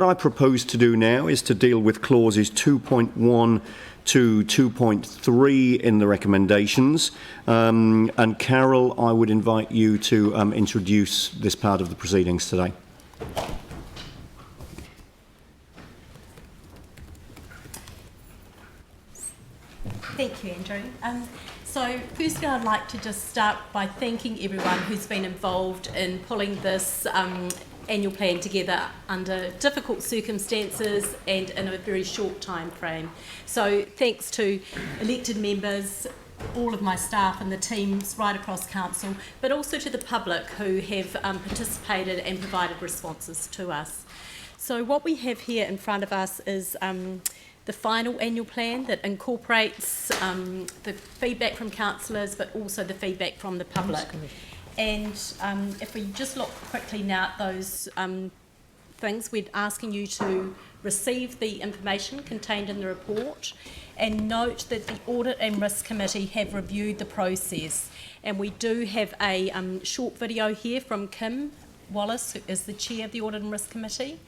What I propose to do now is to deal with clauses 2.1 to 2.3 in the recommendations. And Carol, I would invite you to introduce this part of the proceedings today. Thank you, Andrew. So firstly, I'd like to just start by thanking everyone who's been involved in pulling this annual plan together under difficult circumstances and in a very short time frame. So thanks to elected members, all of my staff and the teams right across council, but also to the public who have participated and provided responses to us. So what we have here in front of us is the final annual plan that incorporates the feedback from councillors, but also the feedback from the public. And if we just look quickly now at those things, we're asking you to receive the information contained in the report and note that the Audit and Risk Committee have reviewed the process. And we do have a short video here from Kim Wallace, who is the chair of the Audit and Risk Committee.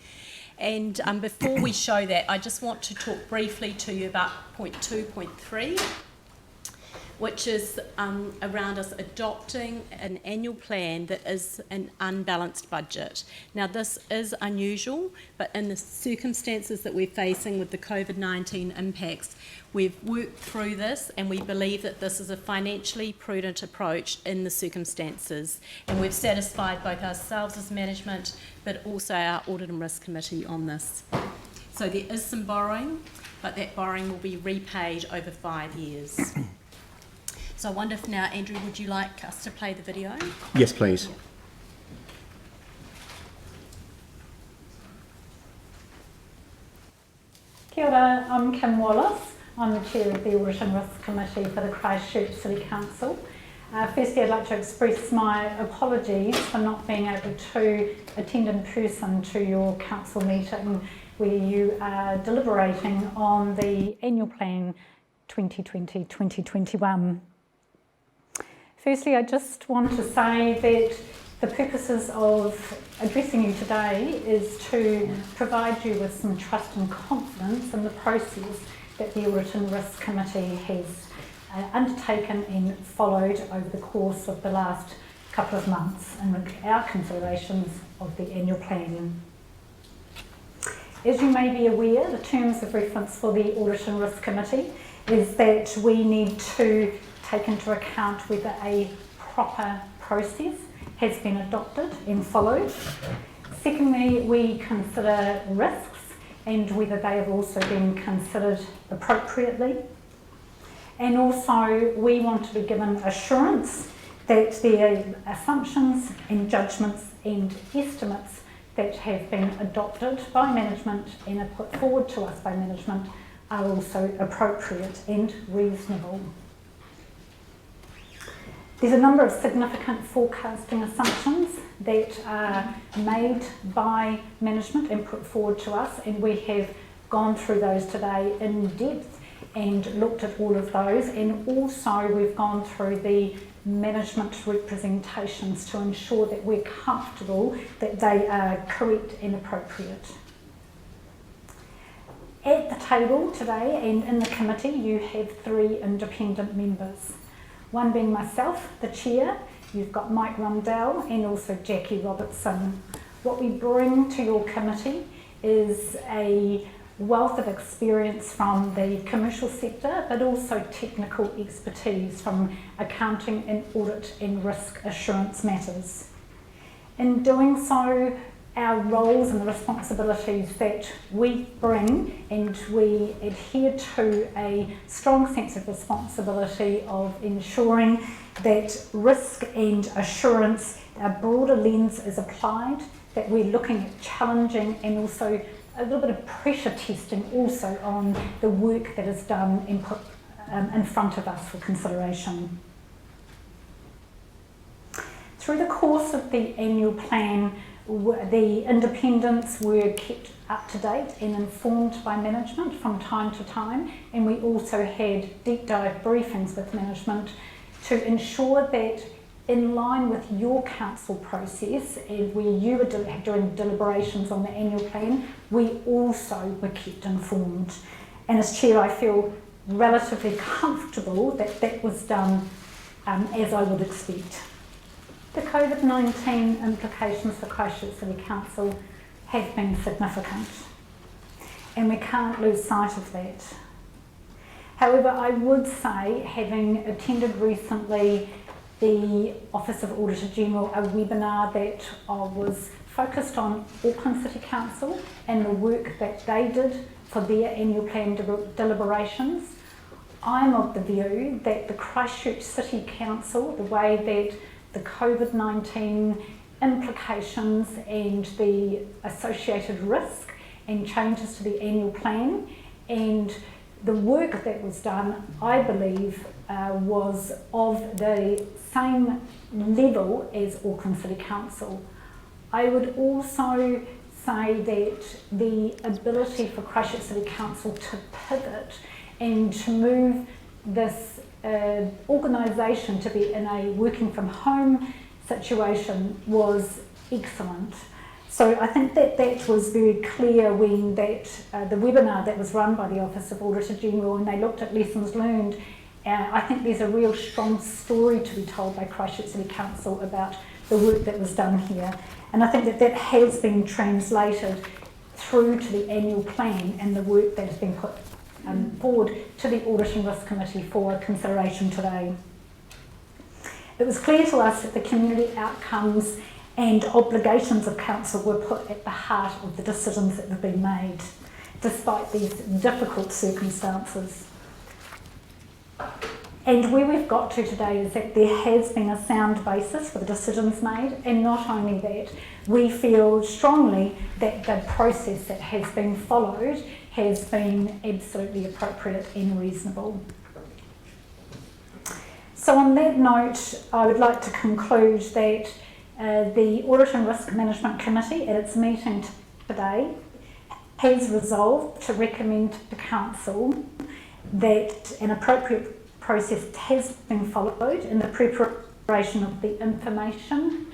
And before we show that, I just want to talk briefly to you about point 2.3, which is around us adopting an annual plan that is an unbalanced budget. Now, this is unusual, but in the circumstances that we're facing with the COVID-19 impacts, we've worked through this and we believe that this is a financially prudent approach in the circumstances. And we've satisfied both ourselves as management, but also our Audit and Risk Committee on this. So there is some borrowing, but that borrowing will be repaid over 5 years. So I wonder if now, Andrew, would you like us to play the video? Yes, please. Yeah. Kia ora, I'm Kim Wallace. I'm the chair of the Audit and Risk Committee for the Christchurch City Council. Firstly, I'd like to express my apologies for not being able to attend in person to your council meeting where you are deliberating on the annual plan 2020-2021. Firstly, I just want to say that the purposes of addressing you today is to provide you with some trust and confidence in the process that the Audit and Risk Committee has undertaken and followed over the course of the last couple of months in our considerations of the annual plan. As you may be aware, the terms of reference for the Audit and Risk Committee is that we need to take into account whether a proper process has been adopted and followed. Secondly, we consider risks and whether they have also been considered appropriately. And also, we want to be given assurance that the assumptions and judgments and estimates that have been adopted by management and are put forward to us by management are also appropriate and reasonable. There's a number of significant forecasting assumptions that are made by management and put forward to us, and we have gone through those today in depth and looked at all of those, and also we've gone through the management representations to ensure that we're comfortable that they are correct and appropriate. At the table today and in the committee, you have 3 independent members. One being myself, the chair, you've got Mike Rundell and also Jackie Robertson. What we bring to your committee is a wealth of experience from the commercial sector, but also technical expertise from accounting and audit and risk assurance matters. In doing so, our roles and the responsibilities that we bring, and we adhere to a strong sense of responsibility of ensuring that risk and assurance, a broader lens is applied, that we're looking at challenging and also a little bit of pressure testing also on the work that is done and put in front of us for consideration. Through the course of the annual plan, the independents were kept up to date and informed by management from time to time, and we also had deep dive briefings with management to ensure that in line with your council process and where you were doing deliberations on the annual plan, we also were kept informed. And as Chair, I feel relatively comfortable that that was done as I would expect. The COVID-19 implications for Christchurch City Council have been significant, and we can't lose sight of that. However, I would say, having attended recently the Office of Auditor General, a webinar that was focused on Auckland City Council and the work that they did for their annual plan deliberations, I'm of the view that the Christchurch City Council, the way that the COVID-19 implications and the associated risk and changes to the annual plan and the work that was done, I believe, was of the same level as Auckland City Council. I would also say that the ability for Christchurch City Council to pivot and to move this organisation to be in a working from home situation was excellent. So I think that that was very clear when that the webinar that was run by the Office of Auditor General, and they looked at lessons learned. I think there's a real strong story to be told by Christchurch City Council about the work that was done here. And I think that that has been translated through to the annual plan and the work that has been put forward to the Audit and Risk Committee for consideration today. It was clear to us that the community outcomes and obligations of council were put at the heart of the decisions that have been made, despite these difficult circumstances. And where we've got to today is that there has been a sound basis for the decisions made, and not only that, we feel strongly that the process that has been followed has been absolutely appropriate and reasonable. So on that note, I would like to conclude that the Audit and Risk Management Committee at its meeting today has resolved to recommend to Council that an appropriate process has been followed in the preparation of the information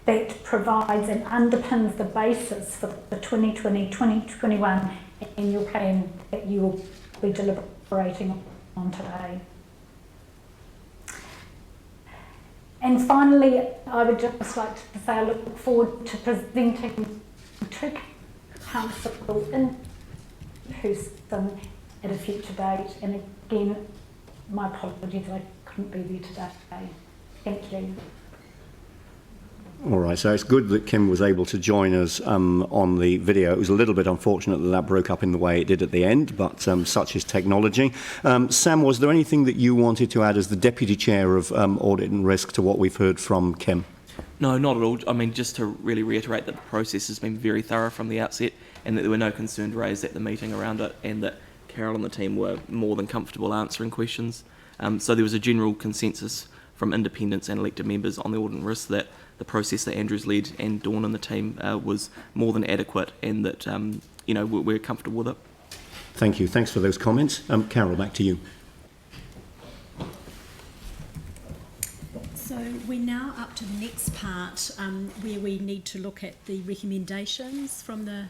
that provides and underpins the basis for the 2020-2021 annual plan that you will be deliberating on today. And finally, I would just like to say I look forward to presenting to Council in person at a future date. And again, my apologies that I couldn't be there today. Thank you. All right, so it's good that Kim was able to join us on the video. It was a little bit unfortunate that that broke up in the way it did at the end, but such is technology. Sam, was there anything that you wanted to add as the Deputy Chair of Audit and Risk to what we've heard from Kim? No, not at all. I mean, just to really reiterate that the process has been very thorough from the outset and that there were no concerns raised at the meeting around it, and that Carol and the team were more than comfortable answering questions. So there was a general consensus from independents and elected members on the Audit and Risk that the process that Andrew's led and Dawn and the team was more than adequate, and that we're comfortable with it. Thank you. Thanks for those comments. Carol, back to you. So we're now up to the next part where we need to look at the recommendations from the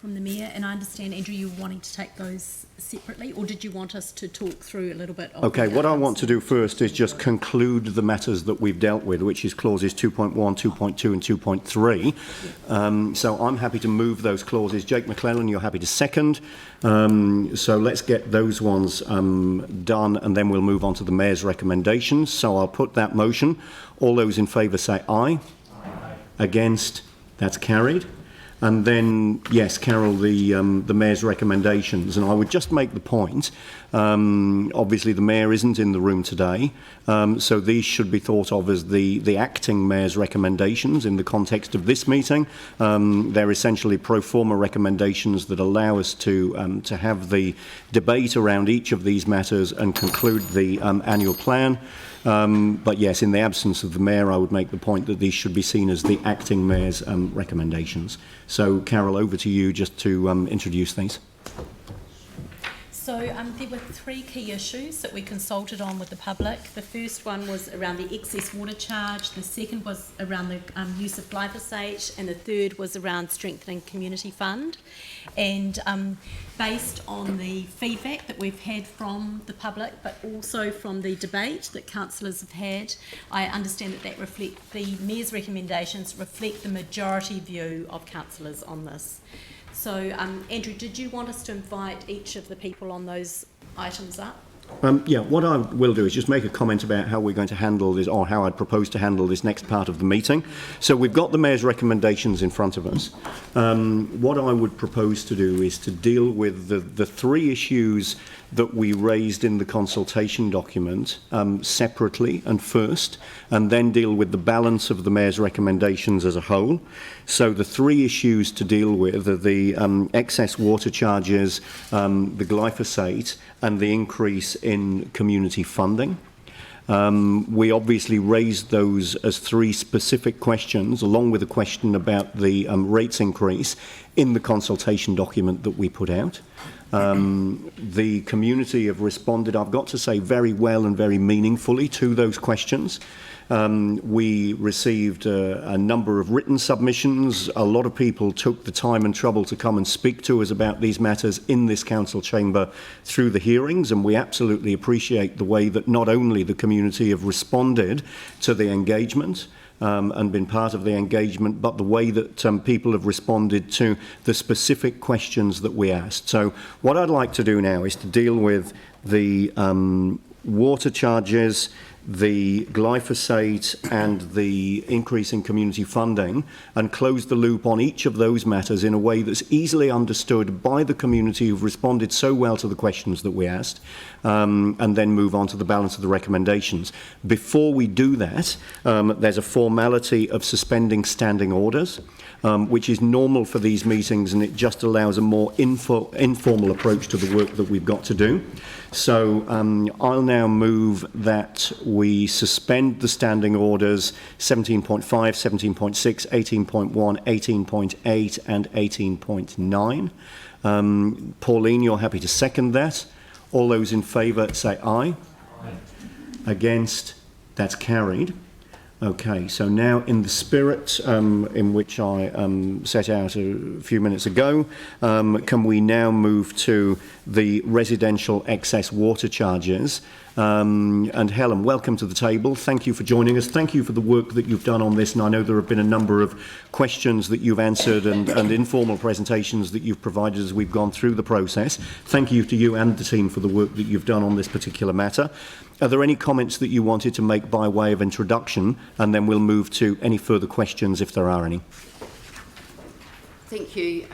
Mayor, and I understand, Andrew, you were wanting to take those separately, or did you want us to talk through a little bit of Okay, what I want to do first is just conclude the matters that we've dealt with, which is clauses 2.1, 2.2 and 2.3. So I'm happy to move those clauses. Jake McClellan, you're happy to second. So let's get those ones done, and then we'll move on to the Mayor's recommendations. So I'll put that motion. All those in favour say aye. Aye. Against? That's carried. And then, yes, Carol, the Mayor's recommendations. And I would just make the point, obviously the Mayor isn't in the room today, so these should be thought of as the acting Mayor's recommendations in the context of this meeting. They're essentially pro forma recommendations that allow us to have the debate around each of these matters and conclude the annual plan. But yes, in the absence of the Mayor, I would make the point that these should be seen as the acting Mayor's recommendations. So, Carol, over to you just to introduce these. So there were three key issues that we consulted on with the public. The first one was around the excess water charge, the second was around the use of glyphosate, and the third was around strengthening community fund. And based on the feedback that we've had from the public, but also from the debate that councillors have had, I understand that the Mayor's recommendations reflect the majority view of councillors on this. So, Andrew, did you want us to invite each of the people on those items up? Yeah, what I will do is just make a comment about how we're going to handle this, or how I'd propose to handle this next part of the meeting. So we've got the Mayor's recommendations in front of us. What I would propose to do is to deal with the three issues that we raised in the consultation document separately and first, and then deal with the balance of the Mayor's recommendations as a whole. So the three issues to deal with are the excess water charges, the glyphosate, and the increase in community funding. We obviously raised those as three specific questions, along with a question about the rates increase in the consultation document that we put out. The community have responded, I've got to say, very well and very meaningfully to those questions. We received a number of written submissions. A lot of people took the time and trouble to come and speak to us about these matters in this council chamber through the hearings, and we absolutely appreciate the way that not only the community have responded to the engagement and been part of the engagement, but the way that people have responded to the specific questions that we asked. So what I'd like to do now is to deal with the water charges, the glyphosate and the increase in community funding, and close the loop on each of those matters in a way that's easily understood by the community who've responded so well to the questions that we asked, and then move on to the balance of the recommendations. Before we do that, there's a formality of suspending standing orders, which is normal for these meetings, and it just allows a more informal approach to the work that we've got to do. So I'll now move that we suspend the standing orders 17.5, 17.6, 18.1, 18.8 and 18.9. Pauline, you're happy to second that. All those in favour say aye. Aye. Against? That's carried. Okay, so now in the spirit in which I set out a few minutes ago, can we now move to the residential excess water charges? And Helen, welcome to the table. Thank you for joining us. Thank you for the work that you've done on this. And I know there have been a number of questions that you've answered and informal presentations that you've provided as we've gone through the process. Thank you to you and the team for the work that you've done on this particular matter. Are there any comments that you wanted to make by way of introduction? And then we'll move to any further questions if there are any. Thank you.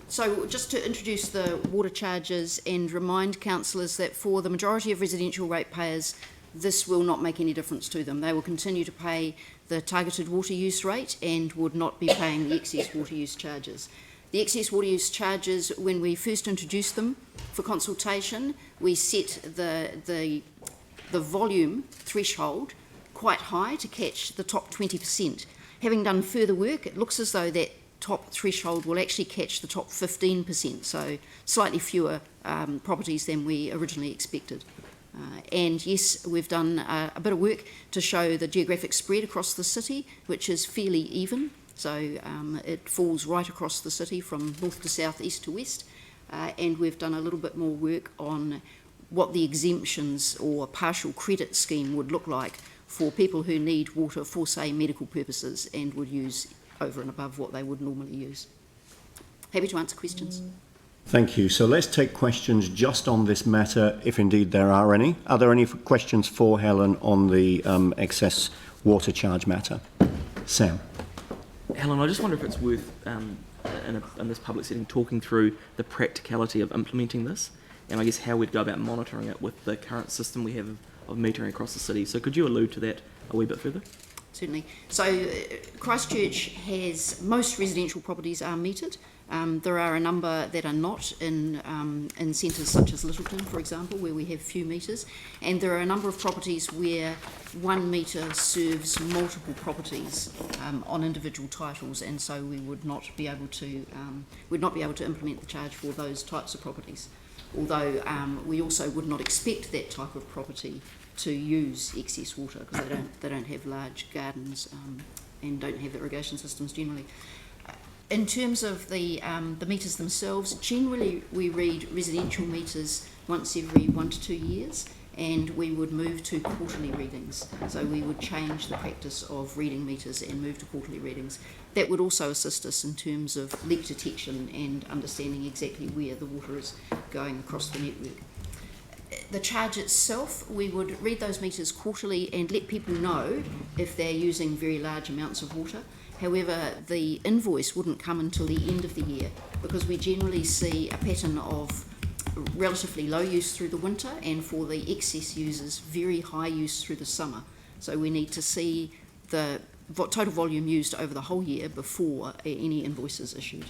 So just to introduce the water charges and remind councillors that for the majority of residential ratepayers, this will not make any difference to them. They will continue to pay the targeted water use rate and would not be paying the excess water use charges. The excess water use charges, when we first introduced them for consultation, we set the volume threshold quite high to catch the top 20%. Having done further work, it looks as though that top threshold will actually catch the top 15%, so slightly fewer properties than we originally expected. And yes, we've done a bit of work to show the geographic spread across the city, which is fairly even. So it falls right across the city from north to south, east to west. And we've done a little bit more work on what the exemptions or partial credit scheme would look like for people who need water for, say, medical purposes and would use over and above what they would normally use. Happy to answer questions. Thank you. So let's take questions just on this matter, if indeed there are any. Are there any questions for Helen on the excess water charge matter? Sam. Helen, I just wonder if it's worth, in this public setting, talking through the practicality of implementing this, and I guess how we'd go about monitoring it with the current system we have of metering across the city. So could you allude to that a wee bit further? Certainly. So Christchurch has, most residential properties are metered. There are a number that are not in centres such as Littleton, for example, where we have few meters. And there are a number of properties where 1 metre serves multiple properties on individual titles, and so we would not be able to implement the charge for those types of properties. Although we also would not expect that type of property to use excess water because they don't have large gardens and don't have irrigation systems generally. In terms of the meters themselves, generally we read residential meters once every 1 to 2 years, and we would move to quarterly readings. So we would change the practice of reading meters and move to quarterly readings. That would also assist us in terms of leak detection and understanding exactly where the water is going across the network. The charge itself, we would read those meters quarterly and let people know if they're using very large amounts of water. However, the invoice wouldn't come until the end of the year because we generally see a pattern of relatively low use through the winter and for the excess users, very high use through the summer. So we need to see the total volume used over the whole year before any invoice is issued.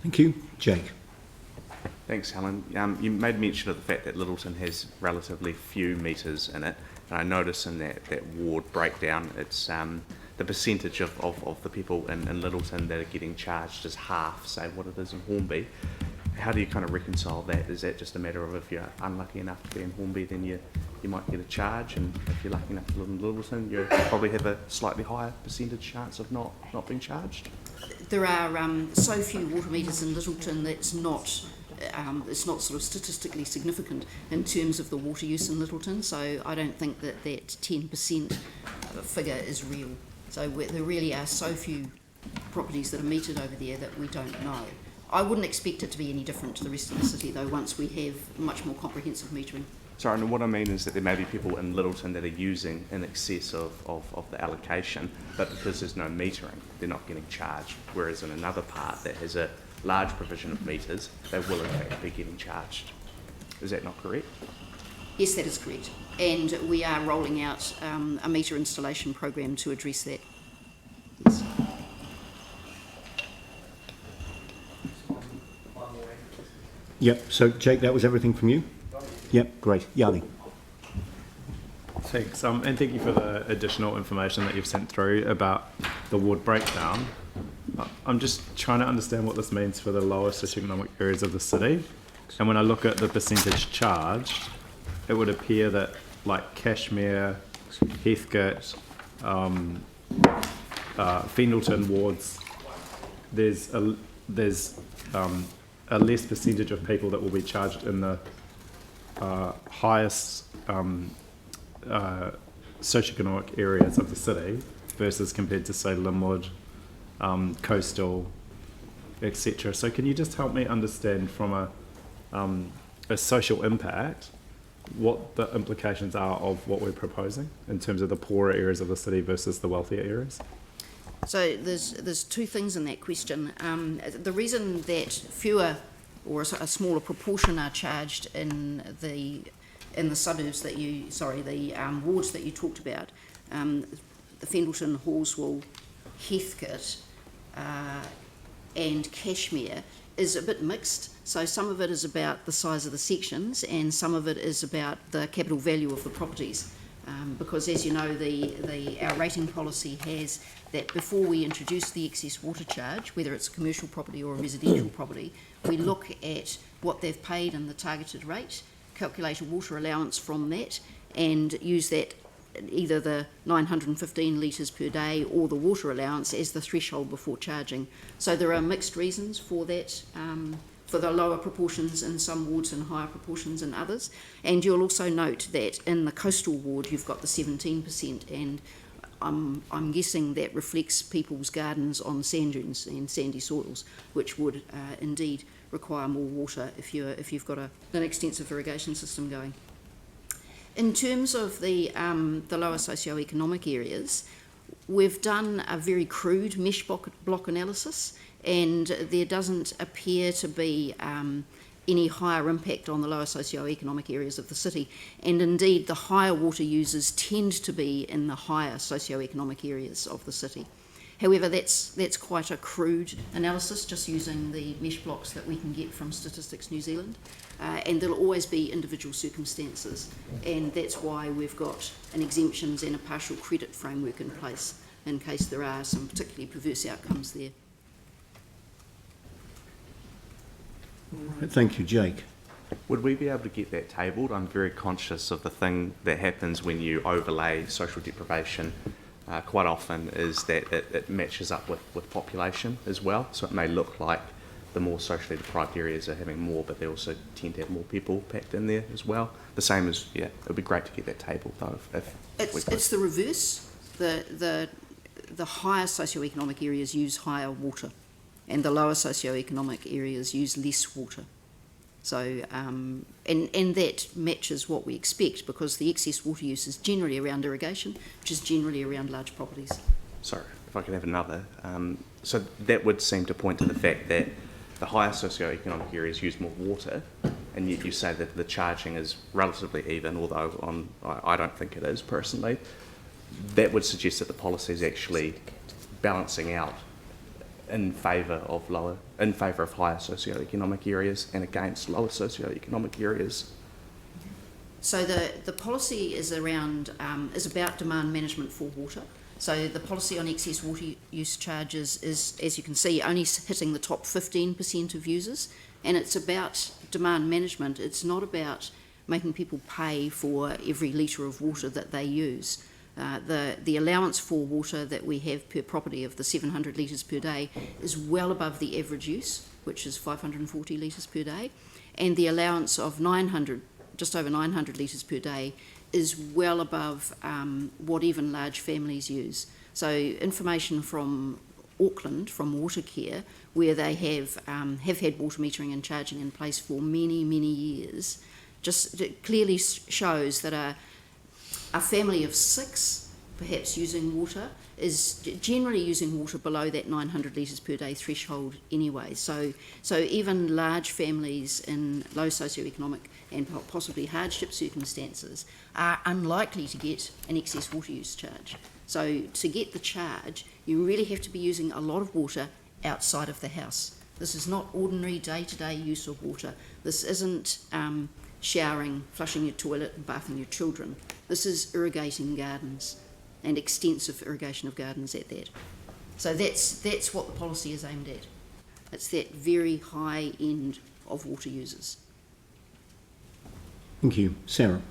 Thank you. Jake. Thanks, Helen. You made mention of the fact that Littleton has relatively few meters in it, and I notice in that ward breakdown, it's the percentage of the people in Littleton that are getting charged is half, say, what it is in Hornby. How do you kind of reconcile that? Is that just a matter of if you're unlucky enough to be in Hornby, then you might get a charge, and if you're lucky enough to live in Littleton, you probably have a slightly higher percentage chance of not being charged? There are so few water meters in Littleton that's not it's not sort of statistically significant in terms of the water use in Littleton, so I don't think that 10% figure is real. So there really are so few properties that are metered over there that we don't know. I wouldn't expect it to be any different to the rest of the city, though, once we have much more comprehensive metering. Sorry, and what I mean is that there may be people in Littleton that are using in excess of the allocation, but because there's no metering, they're not getting charged, whereas in another part that has a large provision of meters, they will in fact be getting charged. Is that not correct? Yes, that is correct. And we are rolling out a meter installation program to address that. Yes. Yep. So, Jake, that was everything from you? Yep. Great. Yanni. Thanks. And thank you for the additional information that you've sent through about the ward breakdown. I'm just trying to understand what this means for the lower socioeconomic areas of the city. And when I look at the percentage charged, it would appear that like Cashmere, Heathcote, Fendleton wards, there's a less percentage of people that will be charged in the highest socioeconomic areas of the city versus compared to, say, Linwood, Coastal, etc. So can you just help me understand from a social impact what the implications are of what we're proposing in terms of the poorer areas of the city versus the wealthier areas? So there's two things in that question. The reason that fewer or a smaller proportion are charged in the suburbs that the wards that you talked about, the Fendleton, Horswell, Heathcote, and Cashmere, is a bit mixed. So some of it is about the size of the sections, and some of it is about the capital value of the properties. Because, as you know, our rating policy has that before we introduce the excess water charge, whether it's a commercial property or a residential property, we look at what they've paid in the targeted rate, calculate a water allowance from that, and use that, either the 915 litres per day or the water allowance, as the threshold before charging. So there are mixed reasons for that, for the lower proportions in some wards and higher proportions in others. And you'll also note that in the coastal ward you've got the 17%, and I'm guessing that reflects people's gardens on sand dunes and sandy soils, which would indeed require more water if you've got an extensive irrigation system going. In terms of the lower socioeconomic areas, we've done a very crude mesh block analysis, and there doesn't appear to be any higher impact on the lower socioeconomic areas of the city. And indeed, the higher water users tend to be in the higher socioeconomic areas of the city. However, that's quite a crude analysis, just using the mesh blocks that we can get from Statistics New Zealand. And there'll always be individual circumstances, and that's why we've got an exemptions and a partial credit framework in place in case there are some particularly perverse outcomes there. Right, thank you, Jake. Would we be able to get that tabled? I'm very conscious of the thing that happens when you overlay social deprivation. Quite often is that it matches up with population as well. So it may look like the more socially deprived areas are having more, but they also tend to have more people packed in there as well. The same as, yeah, it would be great to get that tabled though. It's the reverse. The higher socioeconomic areas use higher water, and the lower socioeconomic areas use less water. So, and that matches what we expect, because the excess water use is generally around irrigation, which is generally around large properties. Sorry, if I could have another. So that would seem to point to the fact that the higher socioeconomic areas use more water, and yet you say that the charging is relatively even, although I don't think it is personally. That would suggest that the policy is actually balancing out in favour of higher socioeconomic areas and against lower socioeconomic areas. So the policy is around is about demand management for water. So the policy on excess water use charges is, as you can see, only hitting the top 15% of users, and it's about demand management. It's not about making people pay for every litre of water that they use. The allowance for water that we have per property of the 700 litres per day is well above the average use, which is 540 litres per day, and the allowance of just over 900 litres per day is well above what even large families use. So information from Auckland, from Watercare, where they have had water metering and charging in place for many, many years, just clearly shows that a family of 6 perhaps using water is generally using water below that 900 litres per day threshold anyway. So even large families in low socioeconomic and possibly hardship circumstances are unlikely to get an excess water use charge. So to get the charge, you really have to be using a lot of water outside of the house. This is not ordinary day-to-day use of water. This isn't showering, flushing your toilet and bathing your children. This is irrigating gardens, and extensive irrigation of gardens at that. So that's what the policy is aimed at. It's that very high end of water users. Thank you. Sarah.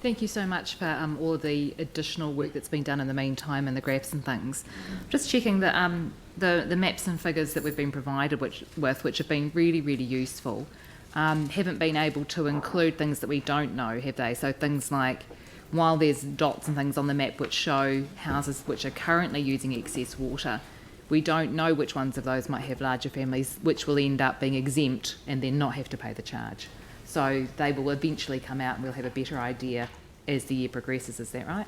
Thank you so much for all of the additional work that's been done in the meantime and the graphs and things. Just checking that the maps and figures that we've been provided which have been really, really useful, haven't been able to include things that we don't know, have they? So things like, while there's dots and things on the map which show houses which are currently using excess water, we don't know which ones of those might have larger families which will end up being exempt and then not have to pay the charge. So they will eventually come out and we'll have a better idea as the year progresses, is that right?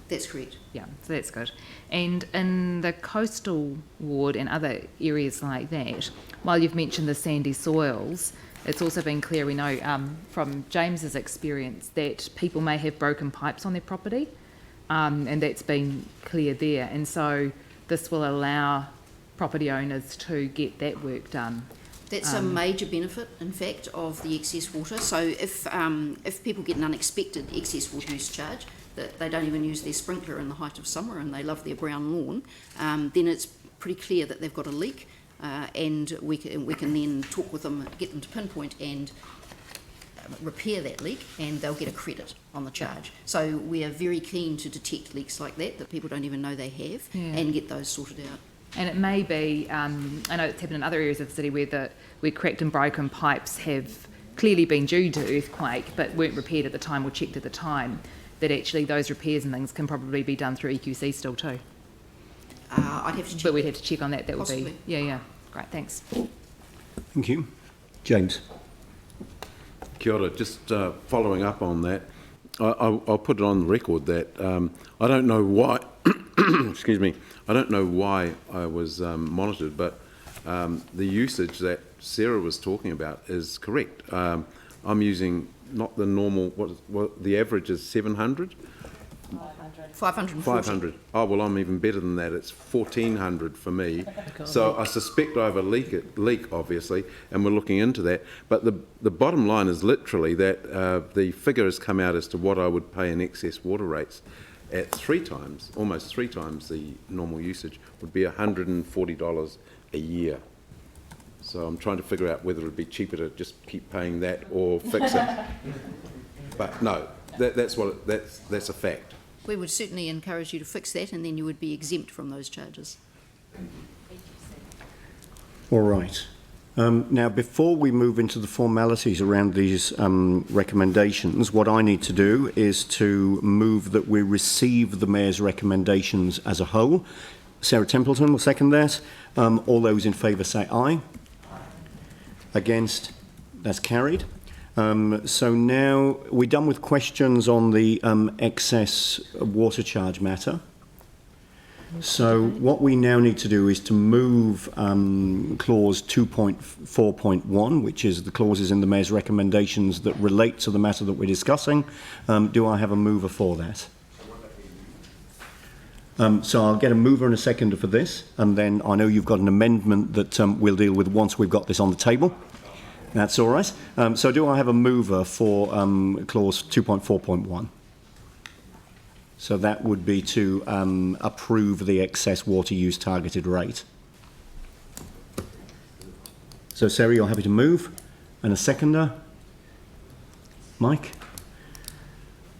That's correct. Yeah, so that's good. And in the coastal ward and other areas like that, while you've mentioned the sandy soils, it's also been clear, we know from James's experience, that people may have broken pipes on their property, and that's been clear there. And so this will allow property owners to get that work done. That's a major benefit, in fact, of the excess water. So if people get an unexpected excess water use charge, that they don't even use their sprinkler in the height of summer and they love their brown lawn, then it's pretty clear that they've got a leak. And we can then talk with them, get them to pinpoint and repair that leak, and they'll get a credit on the charge. So we are very keen to detect leaks like that people don't even know they have, and get those sorted out. And it may be, I know it's happened in other areas of the city where cracked and broken pipes have clearly been due to earthquake but weren't repaired at the time or checked at the time, that actually those repairs and things can probably be done through EQC still too. I'd have to check. But we'd have to check on that. That Possibly. Would be, yeah. Great, thanks. Thank you. James. Kia ora. Just following up on that, I'll put it on the record that I don't know why, excuse me, I don't know why I was monitored, but the usage that Sarah was talking about is correct. I'm using not the normal, what the average is 700? 540. 500. Oh, well, I'm even better than that. It's 1,400 for me. So I suspect I have a leak, obviously, and we're looking into that. But the bottom line is literally that the figure has come out as to what I would pay in excess water rates at almost three times the normal usage, would be $140 a year. So I'm trying to figure out whether it would be cheaper to just keep paying that or fix it. But no, that's a fact. We would certainly encourage you to fix that, and then you would be exempt from those charges. All right. Now, before we move into the formalities around these recommendations, what I need to do is to move that we receive the Mayor's recommendations as a whole. Sarah Templeton will second that. All those in favour say aye. Against? That's carried. So now we're done with questions on the excess water charge matter. So what we now need to do is to move clause 2.4.1, which is the clauses in the Mayor's recommendations that relate to the matter that we're discussing. Do I have a mover for that? So I'll get a mover and a seconder for this, and then I know you've got an amendment that we'll deal with once we've got this on the table. That's all right. So do I have a mover for clause 2.4.1? So that would be to approve the excess water use targeted rate. So Sarah, you're happy to move? And a seconder? Mike?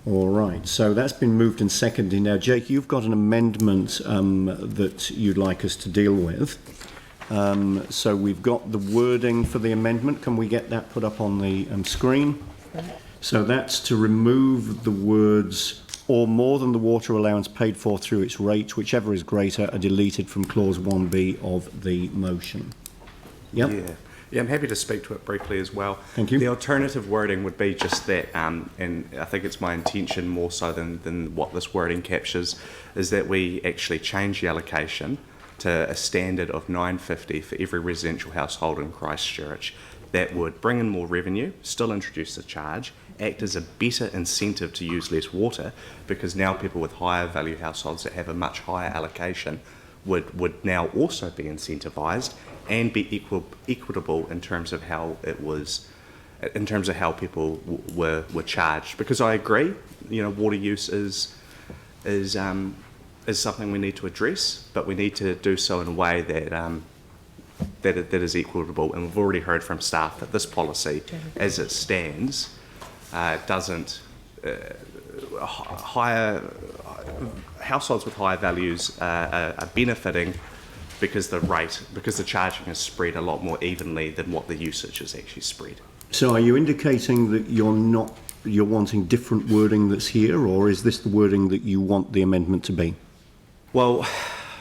All right, so that's been moved and seconded. Now, Jake, you've got an amendment that you'd like us to deal with. So we've got the wording for the amendment. Can we get that put up on the screen? So that's to remove the words "or more than the water allowance paid for through its rate, whichever is greater," are deleted from clause 1B of the motion. Yep. Yeah, I'm happy to speak to it briefly as well. Thank you. The alternative wording would be just that, and I think it's my intention more so than what this wording captures, is that we actually change the allocation to a standard of $9.50 for every residential household in Christchurch. That would bring in more revenue, still introduce the charge, act as a better incentive to use less water, because now people with higher value households that have a much higher allocation would now also be incentivised and be equitable in terms of how it was, in terms of how people were charged. Because I agree, water use is something we need to address, but we need to do so in a way that is equitable. And we've already heard from staff that this policy, as it stands, doesn't households with higher values are benefiting because the charging is spread a lot more evenly than what the usage is actually spread. So are you indicating that you're wanting different wording that's here, or is this the wording that you want the amendment to be? Well,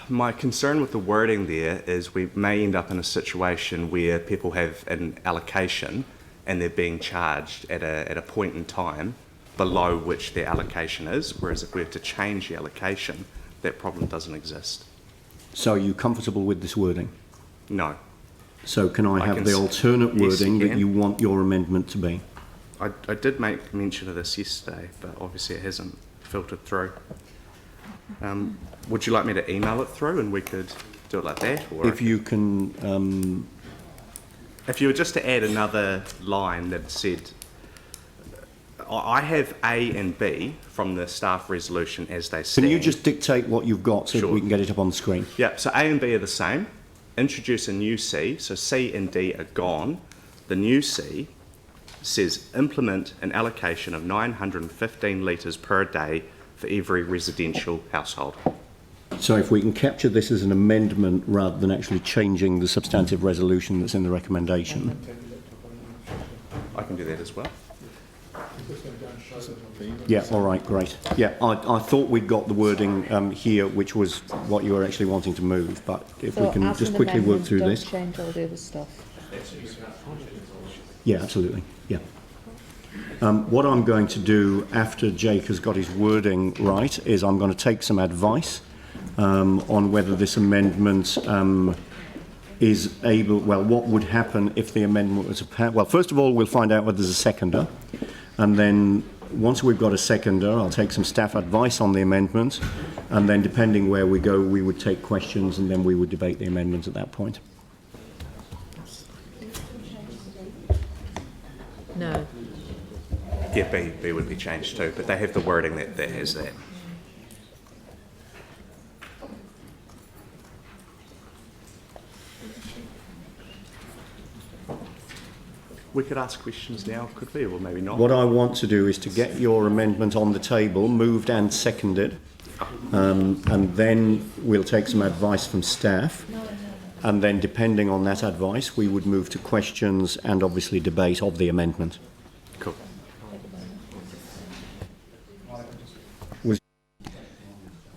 my concern with the wording there is we may end up in a situation where people have an allocation and they're being charged at a point in time below which their allocation is, whereas if we have to change the allocation, that problem doesn't exist. So are you comfortable with this wording? No. So can I have the alternate wording that you want your amendment to be? I did make mention of this yesterday, but obviously it hasn't filtered through. Would you like me to email it through and we could do it like that? Or if you can... if you were just to add another line that said, I have A and B from the staff resolution as they stand. Can you just dictate what you've got so that we can get it up on the screen? Yeah, so A and B are the same. Introduce a new C, so C and D are gone. The new C says implement an allocation of 915 litres per day for every residential household. So if we can capture this as an amendment rather than actually changing the substantive resolution that's in the recommendation. I can do that as well. Yeah, all right, great. Yeah, I thought we'd got the wording here, which was what you were actually wanting to move, but if we can just quickly work through this. Change all the other stuff. Yeah, absolutely, yeah. What I'm going to do after Jake has got his wording right is I'm going to take some advice on whether this amendment is able, well, what would happen if the amendment was passed. Well, first of all, we'll find out whether there's a seconder, and then once we've got a seconder, I'll take some staff advice on the amendment, and then depending where we go, we would take questions and then we would debate the amendment at that point. No. Yeah, B would be changed too, but they have the wording that has that. We could ask questions now, could we, or maybe not? What I want to do is to get your amendment on the table, moved and seconded, and then we'll take some advice from staff, and then depending on that advice, we would move to questions and obviously debate of the amendment. Cool.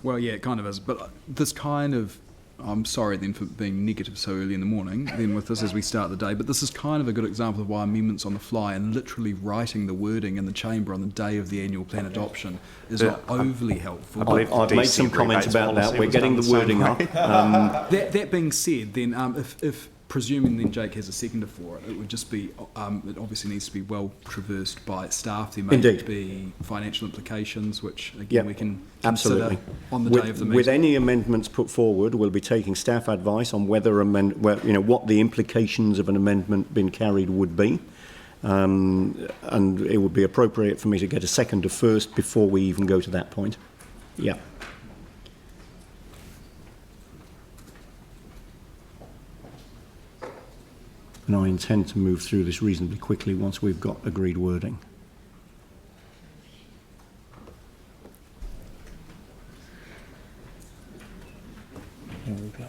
Well, yeah, it kind of is. But this kind of, I'm sorry then for being negative so early in the morning, then with this as we start the day, but this is kind of a good example of why amendments on the fly and literally writing the wording in the chamber on the day of the annual plan adoption is not overly helpful. I've made some comments about that. We're getting the wording up. That being said, then if presuming then Jake has a seconder for it, it would just be, it obviously needs to be well traversed by staff. There may be financial implications, which again we can consider on the day of the meeting. With any amendments put forward, we'll be taking staff advice on whether what the implications of an amendment being carried would be. And it would be appropriate for me to get a seconder first before we even go to that point. Yeah. And I intend to move through this reasonably quickly once we've got agreed wording. Here we go.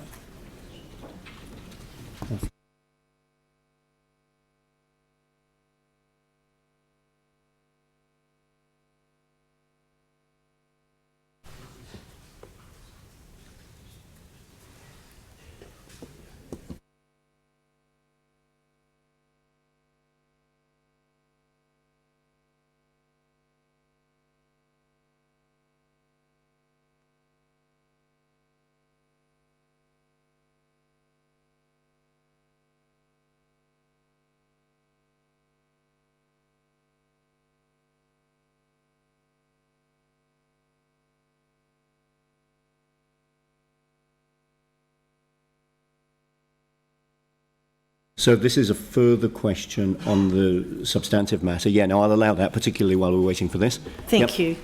So this is a further question on the substantive matter. Yeah, no, I'll allow that, particularly while we're waiting for this. Thank you.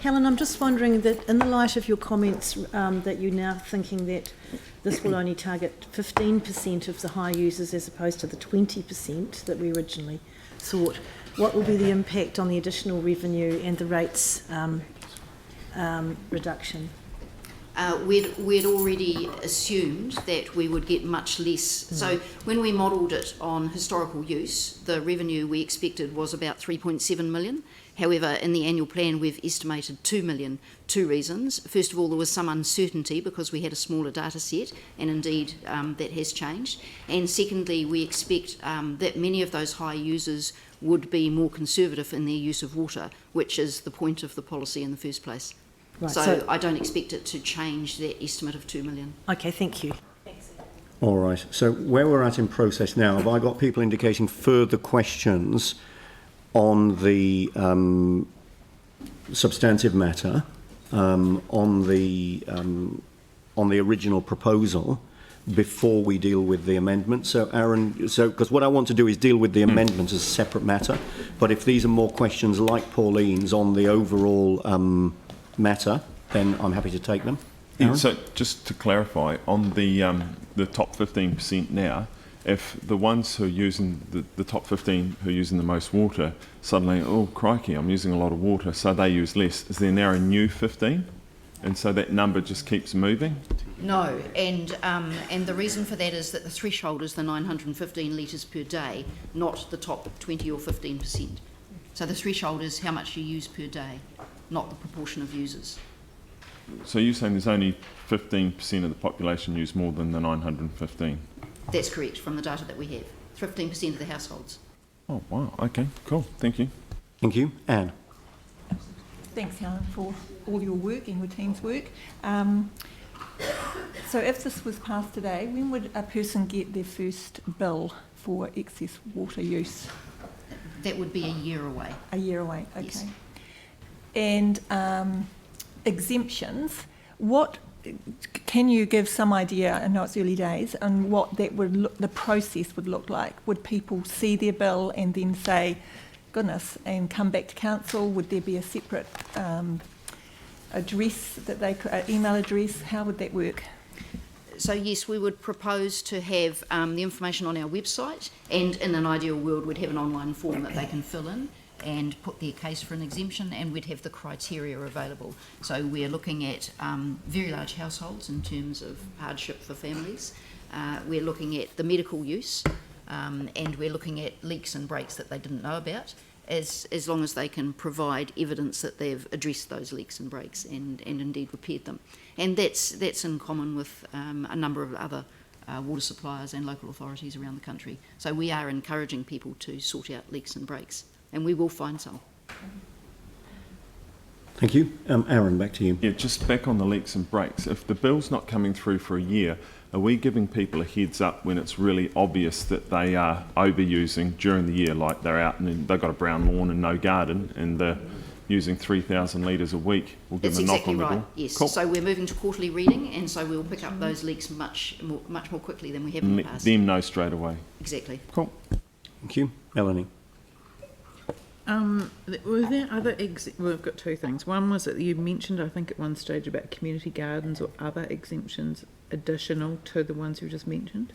Helen, I'm just wondering that in the light of your comments that you're now thinking that this will only target 15% of the high users as opposed to the 20% that we originally thought, what will be the impact on the additional revenue and the rates reduction? We'd already assumed that we would get much less. So when we modelled it on historical use, the revenue we expected was about 3.7 million. However, in the annual plan, we've estimated 2 million. Two reasons. First of all, there was some uncertainty because we had a smaller data set, and indeed that has changed. And secondly, we expect that many of those high users would be more conservative in their use of water, which is the point of the policy in the first place. Right, so I don't expect it to change that estimate of 2 million. Okay, thank you. All right. So where we're at in process now, have I got people indicating further questions on the substantive matter, on the original proposal, before we deal with the amendment? So Aaron, because what I want to do is deal with the amendment as a separate matter, but if these are more questions like Pauline's on the overall matter, then I'm happy to take them. Yeah, so just to clarify, on the top 15% now, if the ones who are using the top 15 who are using the most water suddenly, oh crikey, I'm using a lot of water, so they use less, is there now a new 15? And so that number just keeps moving? No, and the reason for that is that the threshold is the 915 litres per day, not the top 20 or 15%. So the threshold is how much you use per day, not the proportion of users. So you're saying there's only 15% of the population use more than the 915? That's correct, from the data that we have. 15% of the households. Oh, wow. Okay, cool. Thank you. Thank you. Anne. Thanks, Helen, for all your work and your team's work. So if this was passed today, when would a person get their first bill for excess water use? That would be a year away. A year away, okay. Yes. And exemptions, what can you give some idea, I know it's early days, on what that would the process would look like? Would people see their bill and then say, goodness, and come back to council? Would there be a separate address that they could, email address? How would that work? So yes, we would propose to have the information on our website, and in an ideal world we'd have an online form that they can fill in and put their case for an exemption, and we'd have the criteria available. So we're looking at very large households in terms of hardship for families. We're looking at the medical use, and we're looking at leaks and breaks that they didn't know about, as long as they can provide evidence that they've addressed those leaks and breaks and indeed repaired them. And that's in common with a number of other water suppliers and local authorities around the country. So we are encouraging people to sort out leaks and breaks, and we will find some. Thank you. Aaron, back to you. Yeah, just back on the leaks and breaks. If the bill's not coming through for a year, are we giving people a heads up when it's really obvious that they are overusing during the year, like they're out and they've got a brown lawn and no garden and they're using 3,000 litres a week? We'll give them a knock on the door. Yes. Cool. So we're moving to quarterly reading, and so we'll pick up those leaks much more quickly than we have in the Let past. them know straight away. Exactly. Cool. Thank you. Melanie. Were there other well, I've got two things. One was that you mentioned, I think at one stage, about community gardens or other exemptions additional to the ones you just mentioned.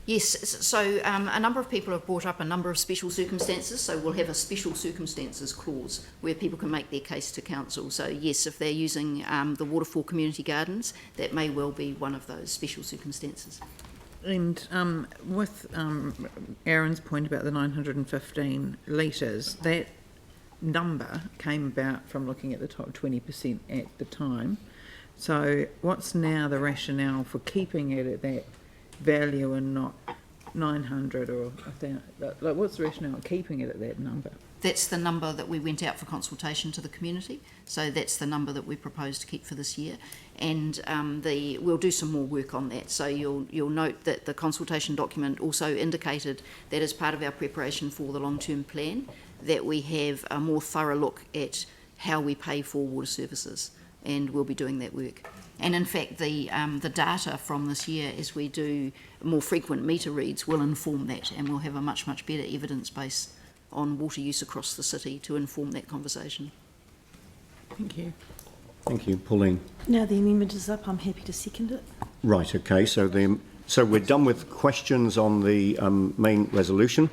Yes, so a number of people have brought up a number of special circumstances, so we'll have a special circumstances clause where people can make their case to council. So yes, if they're using the waterfall community gardens, that may well be one of those special circumstances. And with Aaron's point about the 915 litres, that number came about from looking at the top 20% at the time. So what's now the rationale for keeping it at that value and not 900 or 1,000? Like, what's the rationale of keeping it at that number? That's the number that we went out for consultation to the community. So that's the number that we propose to keep for this year. And we'll do some more work on that. So you'll note that the consultation document also indicated that as part of our preparation for the long-term plan, that we have a more thorough look at how we pay for water services, and we'll be doing that work. And in fact, the data from this year, as we do more frequent meter reads, will inform that, and we'll have a much better evidence base on water use across the city to inform that conversation. Thank you. Thank you. Pauline. Now the amendment is up, I'm happy to second it. Right, okay. So we're done with questions on the main resolution.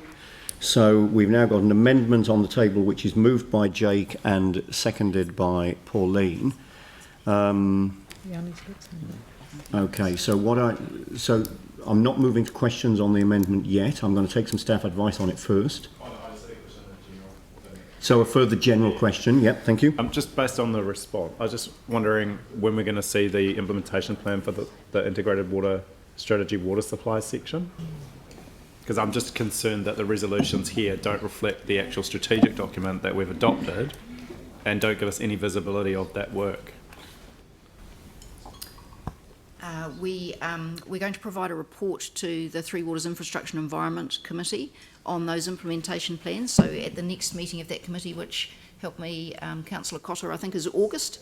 So we've now got an amendment on the table which is moved by Jake and seconded by Pauline. Okay, so I'm not moving to questions on the amendment yet. I'm going to take some staff advice on it first. So a further general question. Yep, thank you. Just based on the response, I was just wondering when we're going to see the implementation plan for the integrated water strategy water supply section. Because I'm just concerned that the resolutions here don't reflect the actual strategic document that we've adopted and don't give us any visibility of that work. We're going to provide a report to the Three Waters Infrastructure and Environment Committee on those implementation plans. So at the next meeting of that committee, which helped me, Councillor Cotter, I think is August,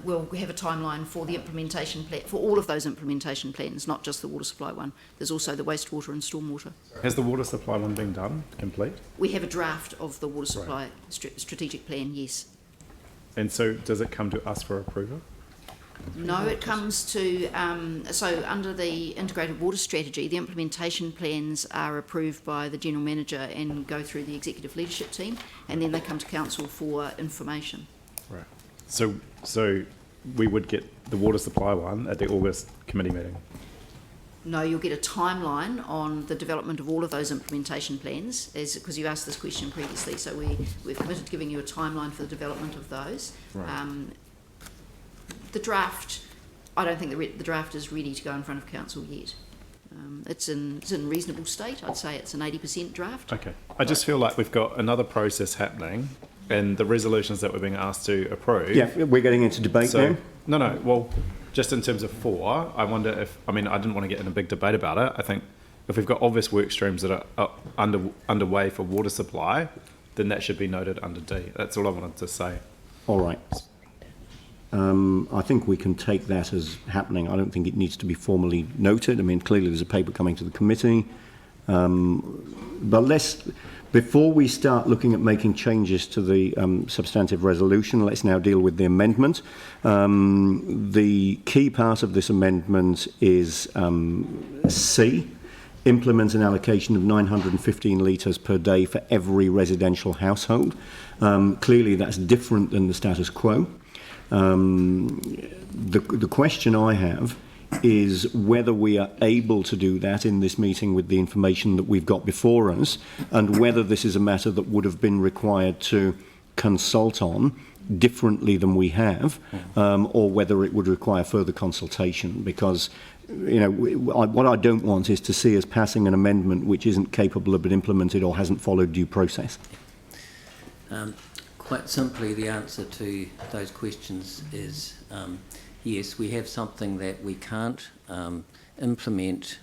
we'll have a timeline for the implementation plan, for all of those implementation plans, not just the water supply one. There's also the wastewater and stormwater. Has the water supply one been done, complete? We have a draft of the water supply strategic plan, yes. And so does it come to us for approval? No, it comes to, so under the integrated water strategy, the implementation plans are approved by the General Manager and go through the executive leadership team, and then they come to council for information. Right. So we would get the water supply one at the August committee meeting? No, you'll get a timeline on the development of all of those implementation plans, because you asked this question previously, so we've committed to giving you a timeline for the development of those. Right. The draft, I don't think the draft is ready to go in front of council yet. It's in reasonable state. I'd say it's an 80% draft. Okay. I just feel like we've got another process happening and the resolutions that we're being asked to approve. Yeah, we're getting into debate now. No, well, just in terms of 4, I wonder if, I didn't want to get in a big debate about it. I think if we've got obvious work streams that are underway for water supply, then that should be noted under D. That's all I wanted to say. All right. I think we can take that as happening. I don't think it needs to be formally noted. Clearly there's a paper coming to the committee. But Before we start looking at making changes to the substantive resolution, let's now deal with the amendment. The key part of this amendment is C, implement an allocation of 915 litres per day for every residential household. Clearly that's different than the status quo. The question I have is whether we are able to do that in this meeting with the information that we've got before us, and whether this is a matter that would have been required to consult on differently than we have, or whether it would require further consultation, because what I don't want is to see us passing an amendment which isn't capable of being implemented or hasn't followed due process. Quite simply, the answer to those questions is yes, we have something that we can't implement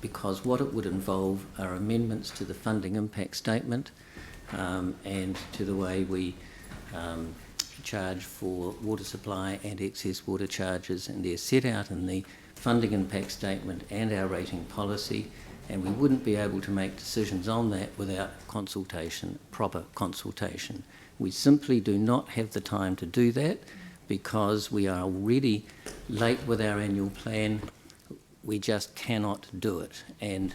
because what it would involve are amendments to the funding impact statement and to the way we charge for water supply and excess water charges, and they're set out in the funding impact statement and our rating policy, and we wouldn't be able to make decisions on that without consultation, proper consultation. We simply do not have the time to do that because we are already late with our annual plan. We just cannot do it. And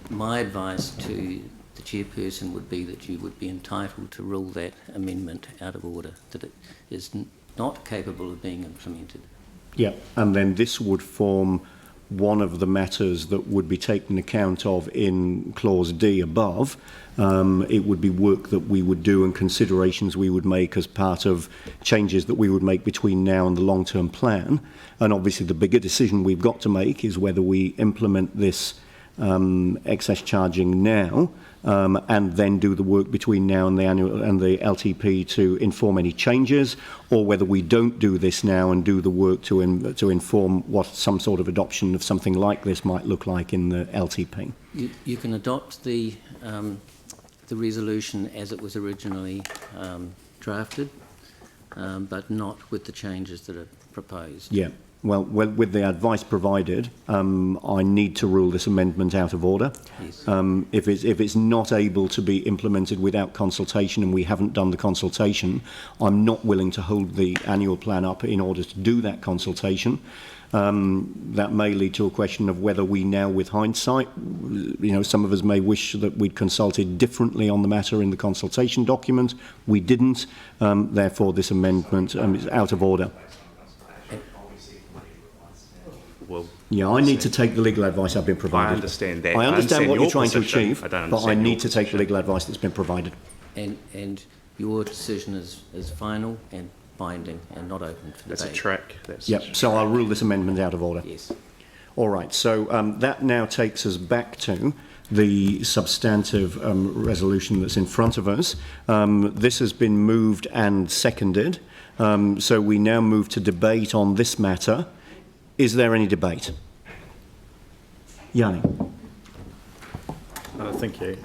my advice to the chairperson would be that you would be entitled to rule that amendment out of order, that it is not capable of being implemented. Yeah, and then this would form one of the matters that would be taken account of in clause D above. It would be work that we would do and considerations we would make as part of changes that we would make between now and the long-term plan. And obviously the bigger decision we've got to make is whether we implement this excess charging now and then do the work between now and the annual and the LTP to inform any changes, or whether we don't do this now and do the work to inform what some sort of adoption of something like this might look like in the LTP. You can adopt the resolution as it was originally drafted, but not with the changes that are proposed. Yeah. Well, with the advice provided, I need to rule this amendment out of order. Yes. If it's not able to be implemented without consultation, and we haven't done the consultation, I'm not willing to hold the annual plan up in order to do that consultation. That may lead to a question of whether we now, with hindsight, some of us may wish that we'd consulted differently on the matter in the consultation document. We didn't. Therefore, this amendment is out of order. Well, yeah, I need to take the legal advice I've been provided. I understand that. I understand what you're trying to position. achieve, but I need to take the legal advice that's been provided. And your decision is final and binding and not open for debate. That's a track. Yep, so I'll rule this amendment out of order. Yes. All right, so that now takes us back to the substantive resolution that's in front of us. This has been moved and seconded, so we now move to debate on this matter. Is there any debate? Yanni. Thank you.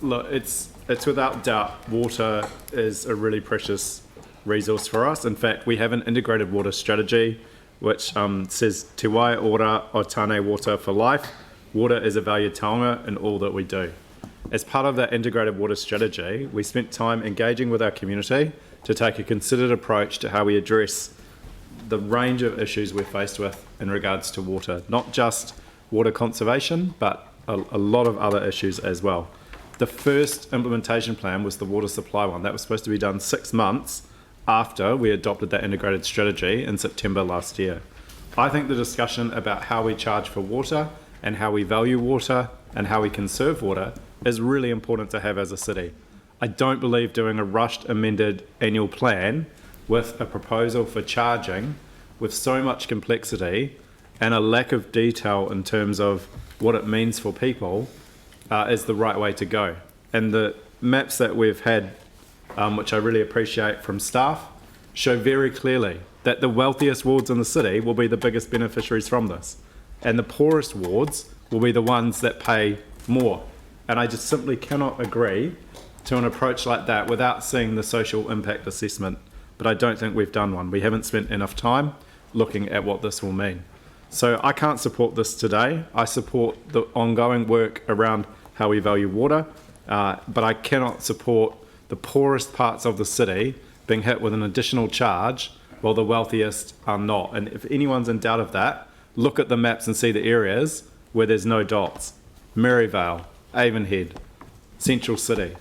Look, it's without doubt water is a really precious resource for us. In fact, we have an integrated water strategy which says Te Wai Ora o Tāne Water for life. Water is a valued taonga in all that we do. As part of that integrated water strategy, we spent time engaging with our community to take a considered approach to how we address the range of issues we're faced with in regards to water, not just water conservation, but a lot of other issues as well. The first implementation plan was the water supply one. That was supposed to be done 6 months after we adopted that integrated strategy in September last year. I think the discussion about how we charge for water and how we value water and how we conserve water is really important to have as a city. I don't believe doing a rushed amended annual plan with a proposal for charging with so much complexity and a lack of detail in terms of what it means for people is the right way to go. And the maps that we've had, which I really appreciate from staff, show very clearly that the wealthiest wards in the city will be the biggest beneficiaries from this, and the poorest wards will be the ones that pay more. And I just simply cannot agree to an approach like that without seeing the social impact assessment. But I don't think we've done one. We haven't spent enough time looking at what this will mean. So I can't support this today. I support the ongoing work around how we value water, but I cannot support the poorest parts of the city being hit with an additional charge while the wealthiest are not. And if anyone's in doubt of that, look at the maps and see the areas where there's no dots. Maryvale, Avonhead, Central City.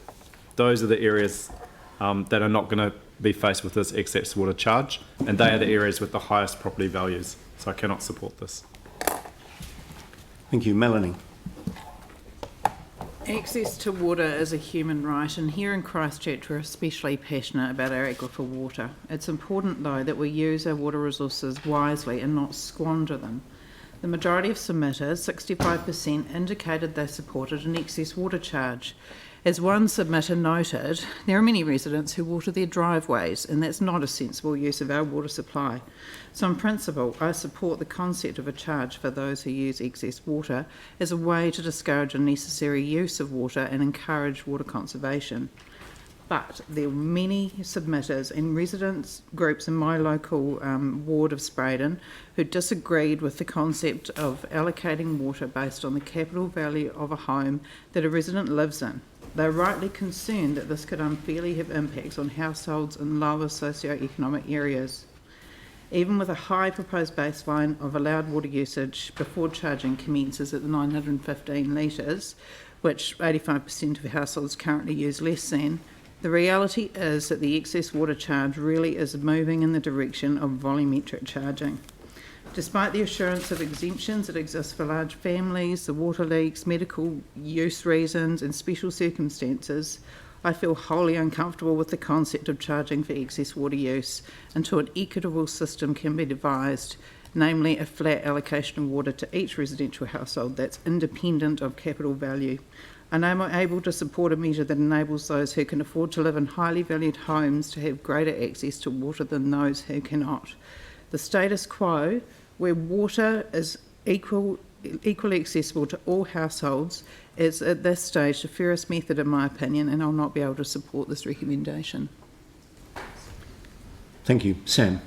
Those are the areas that are not going to be faced with this excess water charge, and they are the areas with the highest property values. So I cannot support this. Thank you. Melanie. Access to water is a human right, and here in Christchurch we're especially passionate about our aquifer water. It's important though that we use our water resources wisely and not squander them. The majority of submitters, 65%, indicated they supported an excess water charge. As one submitter noted, there are many residents who water their driveways, and that's not a sensible use of our water supply. So in principle, I support the concept of a charge for those who use excess water as a way to discourage unnecessary use of water and encourage water conservation. But there are many submitters and residents groups in my local ward of Spraydon who disagreed with the concept of allocating water based on the capital value of a home that a resident lives in. They're rightly concerned that this could unfairly have impacts on households in lower socio-economic areas. Even with a high proposed baseline of allowed water usage before charging commences at the 915 litres, which 85% of households currently use less than, the reality is that the excess water charge really is moving in the direction of volumetric charging. Despite the assurance of exemptions that exist for large families, the water leaks, medical use reasons and special circumstances, I feel wholly uncomfortable with the concept of charging for excess water use until an equitable system can be devised, namely a flat allocation of water to each residential household that's independent of capital value. And I'm able to support a measure that enables those who can afford to live in highly valued homes to have greater access to water than those who cannot. The status quo, where water is equally accessible to all households, is at this stage the fairest method in my opinion, and I'll not be able to support this recommendation. Thank you. Sam.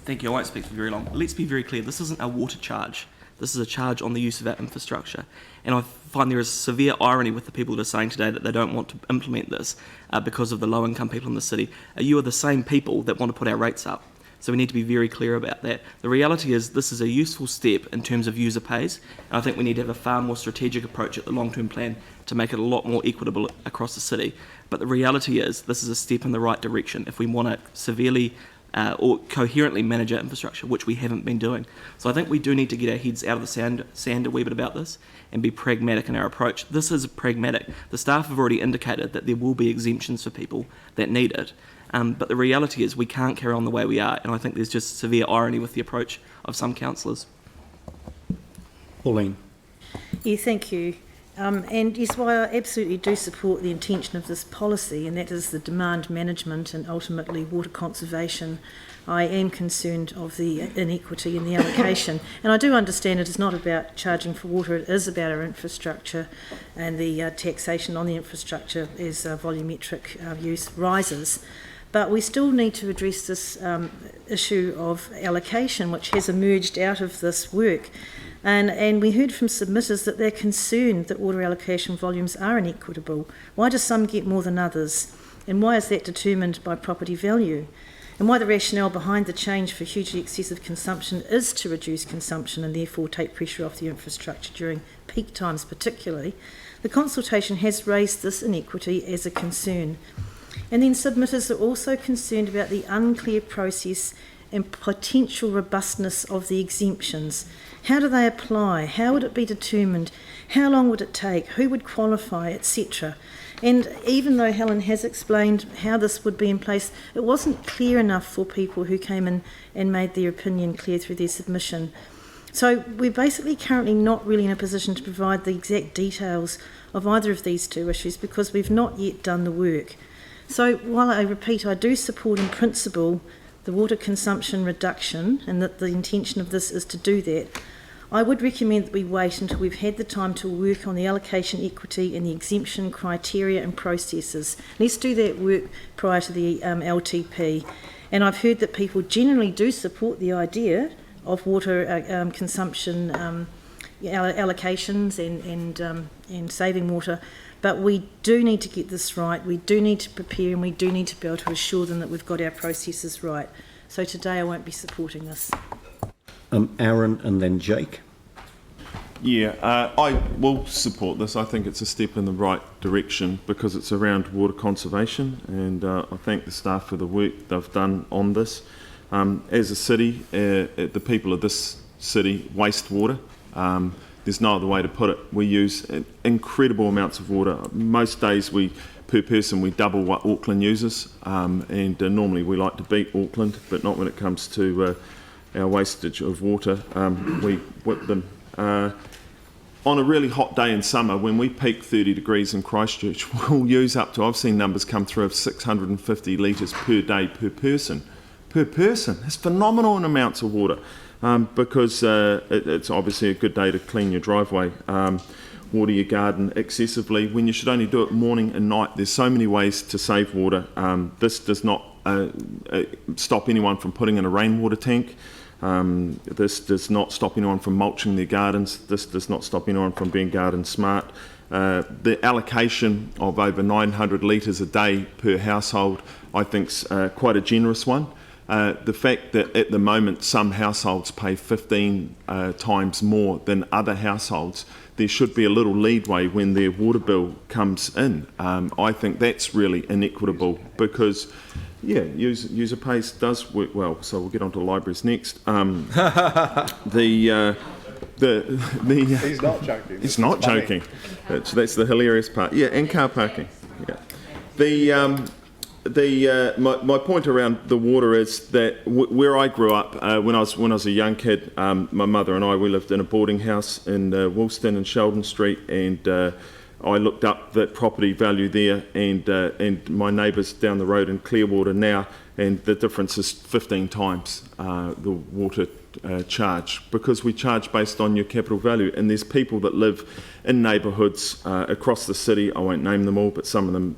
Thank you. I won't speak for very long. Let's be very clear. This isn't a water charge. This is a charge on the use of our infrastructure. And I find there is severe irony with the people that are saying today that they don't want to implement this because of the low-income people in the city. You are the same people that want to put our rates up. So we need to be very clear about that. The reality is this is a useful step in terms of user pays, and I think we need to have a far more strategic approach at the long-term plan to make it a lot more equitable across the city. But the reality is this is a step in the right direction if we want to severely or coherently manage our infrastructure, which we haven't been doing. So I think we do need to get our heads out of the sand a wee bit about this and be pragmatic in our approach. This is pragmatic. The staff have already indicated that there will be exemptions for people that need it. But the reality is we can't carry on the way we are, and I think there's just severe irony with the approach of some councillors. Pauline. Yeah, thank you. And yes, well, I absolutely do support the intention of this policy, and that is the demand management and ultimately water conservation. I am concerned of the inequity in the allocation, and I do understand it is not about charging for water, it is about our infrastructure and the taxation on the infrastructure as volumetric use rises. But we still need to address this issue of allocation, which has emerged out of this work. And we heard from submitters that they're concerned that water allocation volumes are inequitable. Why do some get more than others? And why is that determined by property value? And why the rationale behind the change for hugely excessive consumption is to reduce consumption and therefore take pressure off the infrastructure during peak times particularly. The consultation has raised this inequity as a concern. And then submitters are also concerned about the unclear process and potential robustness of the exemptions. How do they apply? How would it be determined? How long would it take? Who would qualify, etc.? And even though Helen has explained how this would be in place, it wasn't clear enough for people who came in and made their opinion clear through their submission. So we're basically currently not really in a position to provide the exact details of either of these two issues because we've not yet done the work. So while I repeat, I do support in principle the water consumption reduction and that the intention of this is to do that, I would recommend that we wait until we've had the time to work on the allocation equity and the exemption criteria and processes. Let's do that work prior to the LTP. And I've heard that people generally do support the idea of water consumption allocations and saving water. But we do need to get this right. We do need to prepare, and we do need to be able to assure them that we've got our processes right. So today I won't be supporting this. Aaron and then Jake. Yeah, I will support this. I think it's a step in the right direction because it's around water conservation, and I thank the staff for the work they've done on this. As a city, the people of this city waste water. There's no other way to put it. We use incredible amounts of water. Most days per person we double what Auckland uses, and normally we like to beat Auckland, but not when it comes to our wastage of water. We whip them. On a really hot day in summer, when we peak 30 degrees in Christchurch, we'll use up to, I've seen numbers come through of 650 litres per day per person. Per person. It's phenomenal in amounts of water. Because it's obviously a good day to clean your driveway, water your garden excessively, when you should only do it morning and night. There's so many ways to save water. This does not stop anyone from putting in a rainwater tank. This does not stop anyone from mulching their gardens. This does not stop anyone from being garden smart. The allocation of over 900 litres a day per household, I think, is quite a generous one. The fact that at the moment some households pay 15 times more than other households, there should be a little leadway when their water bill comes in. I think that's really inequitable because, yeah, user pays does work well. So we'll get on to libraries next. He's not joking. He's not joking. That's the hilarious part. Yeah, and car parking. Yeah. My point around the water is that where I grew up, when I was a young kid, my mother and we lived in a boarding house in Woolston and Sheldon Street, and I looked up the property value there, and my neighbours down the road in Clearwater now, and the difference is 15 times the water charge, because we charge based on your capital value. And there's people that live in neighbourhoods across the city, I won't name them all, but some of them,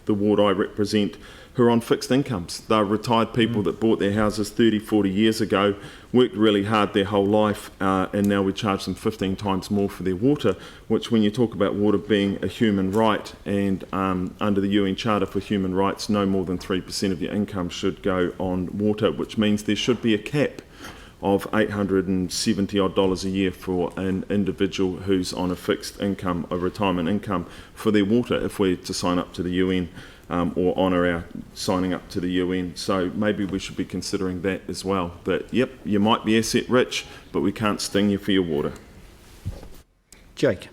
the ward I represent, who are on fixed incomes. They're retired people that bought their houses 30, 40 years ago, worked really hard their whole life, and now we charge them 15 times more for their water, which, when you talk about water being a human right, and under the UN Charter for Human Rights, no more than 3% of your income should go on water, which means there should be a cap of $870 odd a year for an individual who's on a fixed income, a retirement income, for their water, if we're to sign up to the UN or honour our signing up to the UN. So maybe we should be considering that as well, that yep, you might be asset rich, but we can't sting you for your water. Jake.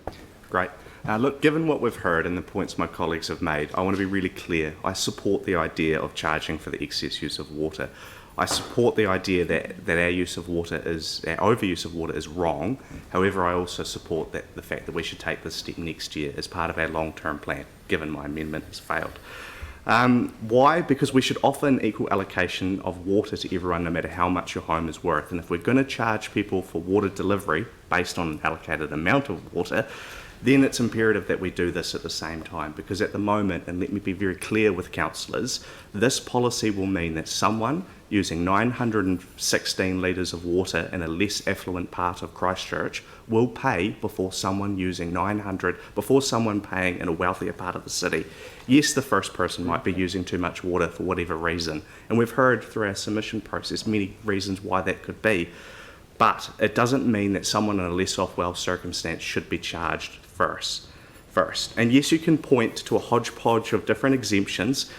Great. Look, given what we've heard and the points my colleagues have made, I want to be really clear. I support the idea of charging for the excess use of water. I support the idea that our overuse of water is wrong. However, I also support the fact that we should take this step next year as part of our long-term plan, given my amendment has failed. Why? Because we should offer an equal allocation of water to everyone, no matter how much your home is worth. And if we're going to charge people for water delivery based on an allocated amount of water, then it's imperative that we do this at the same time, because at the moment, and let me be very clear with councillors, this policy will mean that someone using 916 litres of water in a less affluent part of Christchurch will pay before someone paying in a wealthier part of the city. Yes, the first person might be using too much water for whatever reason, and we've heard through our submission process many reasons why that could be, but it doesn't mean that someone in a less off-well circumstance should be charged first. And yes, you can point to a hodgepodge of different exemptions,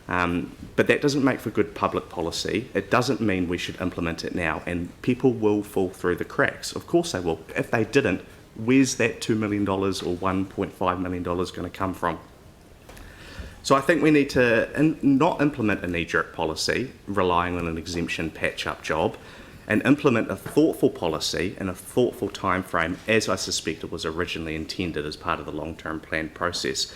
but that doesn't make for good public policy. It doesn't mean we should implement it now, and people will fall through the cracks. Of course they will. If they didn't, where's that $2 million or $1.5 million going to come from? So I think we need to not implement a knee-jerk policy relying on an exemption patch-up job, and implement a thoughtful policy in a thoughtful time frame, as I suspect it was originally intended as part of the long-term plan process.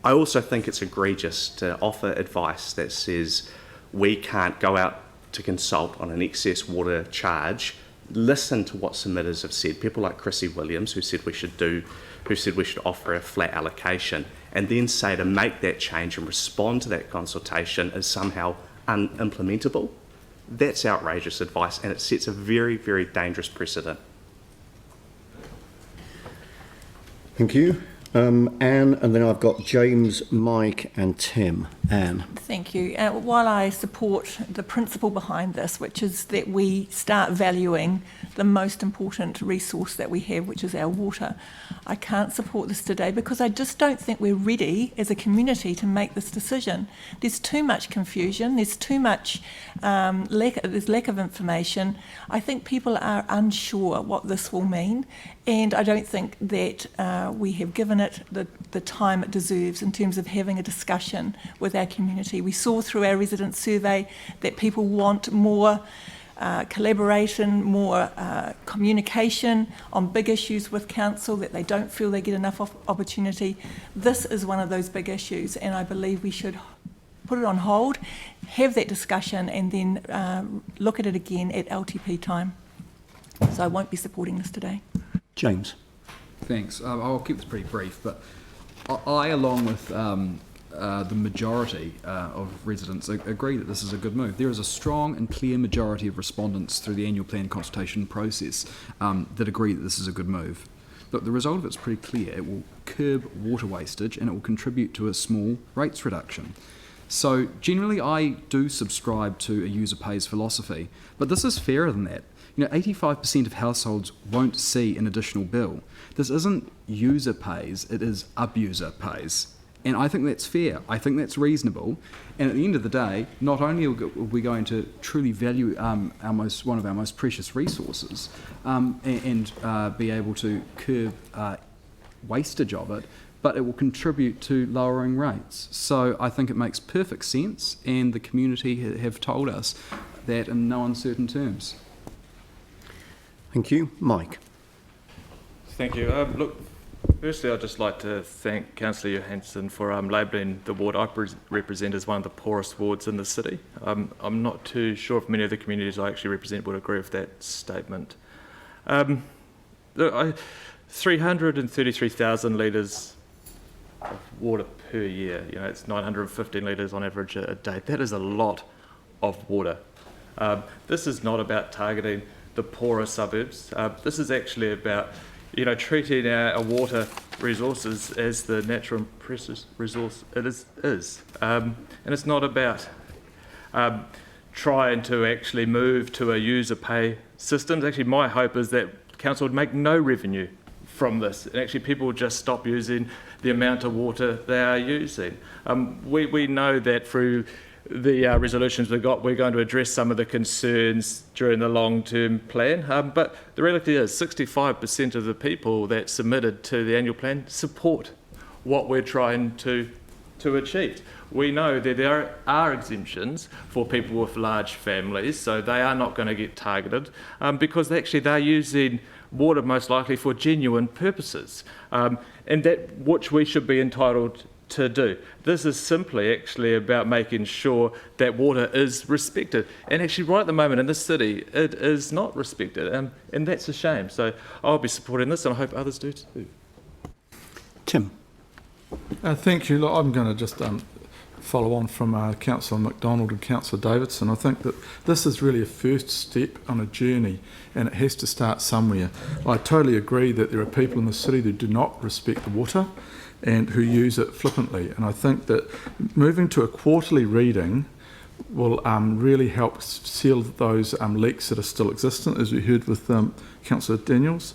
I also think it's egregious to offer advice that says we can't go out to consult on an excess water charge, listen to what submitters have said, people like Chrissy Williams, who said we should offer a flat allocation, and then say to make that change and respond to that consultation is somehow unimplementable. That's outrageous advice, and it sets a very, very dangerous precedent. Thank you. Anne, and then I've got James, Mike and Tim. Anne. Thank you. While I support the principle behind this, which is that we start valuing the most important resource that we have, which is our water, I can't support this today because I just don't think we're ready as a community to make this decision. There's too much confusion, there's too much there's lack of information. I think people are unsure what this will mean, and I don't think that we have given it the time it deserves in terms of having a discussion with our community. We saw through our resident survey that people want more collaboration, more communication on big issues with council, that they don't feel they get enough opportunity. This is one of those big issues, and I believe we should put it on hold, have that discussion, and then look at it again at LTP time. So I won't be supporting this today. James. Thanks. I'll keep this pretty brief, but I along with the majority of residents agree that this is a good move. There is a strong and clear majority of respondents through the annual plan consultation process that agree that this is a good move. Look, the result of it's pretty clear. It will curb water wastage and it will contribute to a small rates reduction. So generally I do subscribe to a user pays philosophy, but this is fairer than that. 85% of households won't see an additional bill. This isn't user pays, it is abuser pays. And I think that's fair. I think that's reasonable. And at the end of the day, not only are we going to truly value one of our most precious resources and be able to curb wastage of it, but it will contribute to lowering rates. So I think it makes perfect sense, and the community have told us that in no uncertain terms. Thank you. Mike. Thank you. Look, firstly, I'd just like to thank Councillor Johansson for labelling the ward I represent as one of the poorest wards in the city. I'm not too sure if many of the communities I actually represent would agree with that statement. 333,000 litres of water per year, it's 915 litres on average a day. That is a lot of water. This is not about targeting the poorer suburbs. This is actually about treating our water resources as the natural and precious resource it is. And it's not about trying to actually move to a user pay system. Actually, my hope is that council would make no revenue from this, and actually people would just stop using the amount of water they are using. We know that through the resolutions we're going to address some of the concerns during the long-term plan, but the reality is 65% of the people that submitted to the annual plan support what we're trying to achieve. We know that there are exemptions for people with large families, so they are not going to get targeted because they're using water most likely for genuine purposes, and that which we should be entitled to do. This is simply actually about making sure that water is respected, and actually right at the moment in this city it is not respected, and that's a shame. So I'll be supporting this, and I hope others do too. Tim. Thank you. Look, I'm going to just follow on from Councillor MacDonald and Councillor Davidson. I think that this is really a first step on a journey, and it has to start somewhere. I totally agree that there are people in the city who do not respect the water and who use it flippantly. And I think that moving to a quarterly reading will really help seal those leaks that are still existent, as we heard with Councillor Daniels.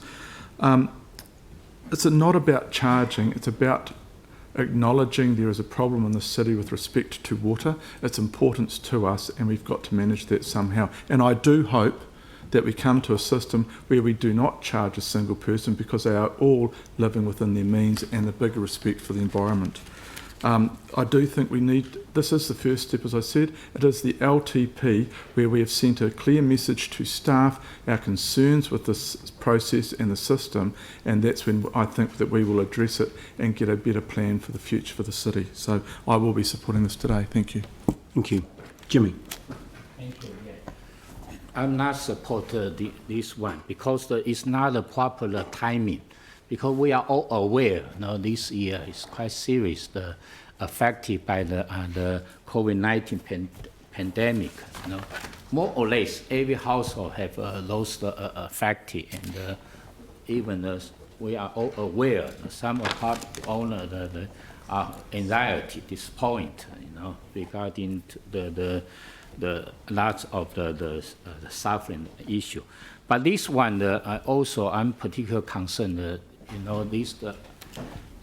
It's not about charging, it's about acknowledging there is a problem in the city with respect to water, its importance to us, and we've got to manage that somehow. And I do hope that we come to a system where we do not charge a single person because they are all living within their means, and the bigger respect for the environment. I do think we need, this is the first step, as I said, it is the LTP where we have sent a clear message to staff, our concerns with this process and the system, and that's when I think that we will address it and get a better plan for the future for the city. So I will be supporting this today. Thank you. Thank you. Jimmy. Thank you. I'm not supporting this one because it's not a proper timing. Because we are all aware, this year is quite serious, affected by the COVID-19 pandemic. More or less, every household have lost affected, and even we are all aware. Some apartment owners are anxiety at this point, regarding the lots of the suffering issue. But this one, I'm particularly concerned. This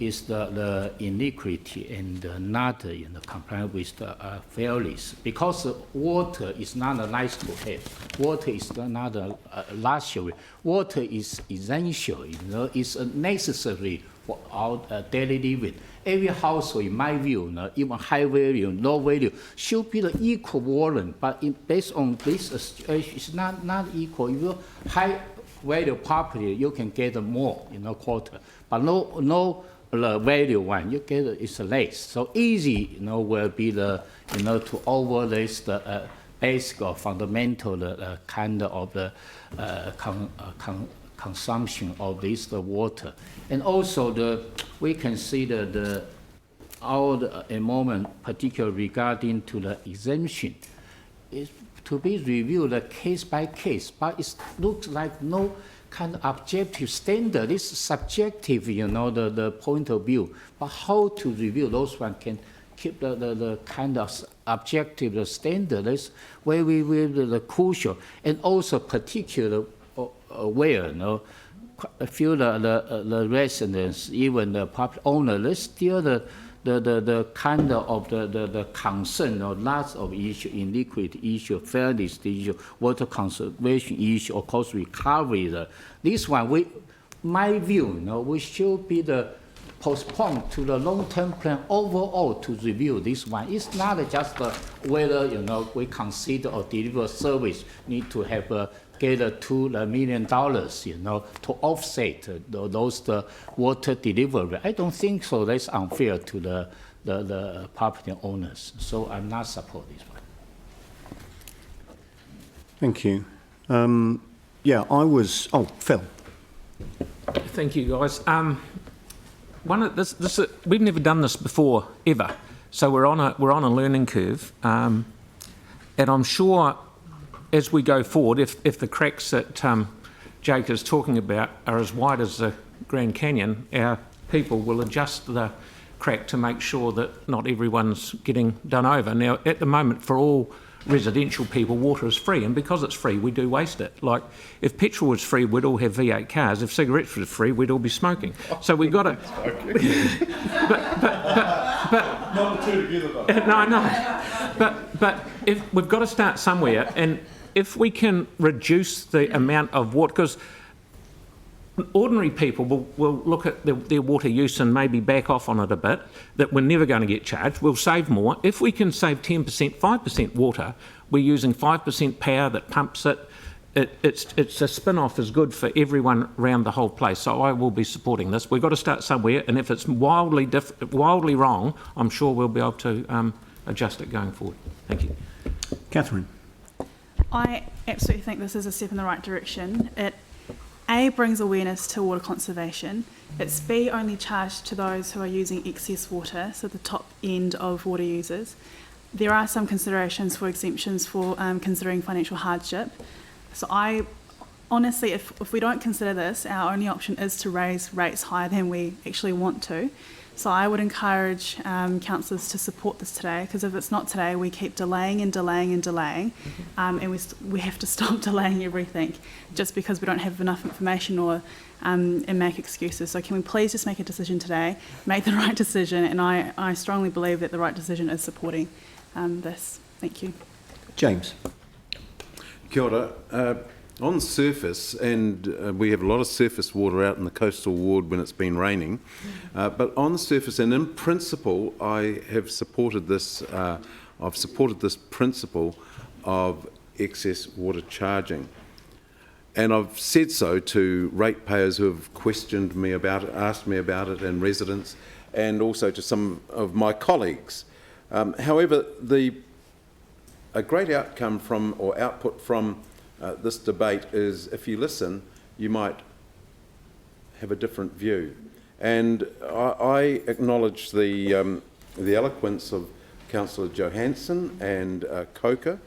is the iniquity and not compliant with the fairness, because water is not a nice to have. Water is not a luxury. Water is essential. It's necessary for our daily living. Every household, in my view, even high value, low value, should be the equivalent. But based on this situation, it's not equal. If you high value property, you can get more quarter. But no the value one, you get it's less. So easy, will be the to overlay the basic or fundamental kind of the consumption of this water, and also we consider our moment, particularly regarding to the exemption, is to be reviewed case by case, but it looks like no kind of objective standard. It's subjective, the point of view. But how to review those one can keep the kind of objective standard is where we will the crucial, and also particular aware, I feel the residents, even the property owner, there's still the kind of the concern of lots of issue, inequity issue, fairness issue, water conservation issue, of course recovery. This one, my view, we should be postponed to the long-term plan overall to review this one. It's not just whether we consider or deliver service need to have get $2 million, to offset those water delivery. I don't think so. That's unfair to the property owners. So I'm not support this one. Thank you. Phil. Thank you, guys. We've never done this before ever, so we're on a learning curve, and I'm sure as we go forward, if the cracks that Jake is talking about are as wide as the Grand Canyon, our people will adjust the crack to make sure that not everyone's getting done over. Now, at the moment, for all residential people, water is free, and because it's free, we do waste it. Like, if petrol was free, we'd all have V8 cars. If cigarettes were free, we'd all be smoking. So we've got to... but not the two together, though. No. But if we've got to start somewhere, and if we can reduce the amount of water, because ordinary people will look at their water use and maybe back off on it a bit, that we're never going to get charged, we'll save more. If we can save 10%, 5% water, we're using 5% power that pumps it. It's a spin-off is good for everyone around the whole place. So I will be supporting this. We've got to start somewhere, and if it's wildly wrong, I'm sure we'll be able to adjust it going forward. Thank you. Catherine. I absolutely think this is a step in the right direction. It A, brings awareness to water conservation. It's B, only charged to those who are using excess water, so the top end of water users. There are some considerations for exemptions for considering financial hardship. So I honestly, if we don't consider this, our only option is to raise rates higher than we actually want to. So I would encourage councillors to support this today, because if it's not today, we keep delaying and delaying and delaying, and we have to stop delaying everything just because we don't have enough information or and make excuses. So can we please just make a decision today, make the right decision, and I strongly believe that the right decision is supporting this. Thank you. James. Kia ora. On surface, and we have a lot of surface water out in the coastal ward when it's been raining, but on the surface and in principle, I have supported this. I've supported this principle of excess water charging, and I've said so to ratepayers who have questioned me about it, asked me about it, and residents, and also to some of my colleagues. However, a great outcome from or output from this debate is, if you listen, you might have a different view. And I acknowledge the eloquence of Councillor Johansson and Coker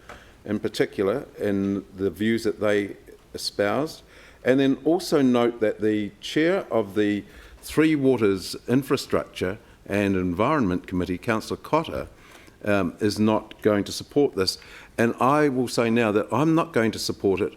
in particular in the views that they espoused. And then also note that the chair of the Three Waters Infrastructure and Environment Committee, Councillor Cotter, is not going to support this. And I will say now that I'm not going to support it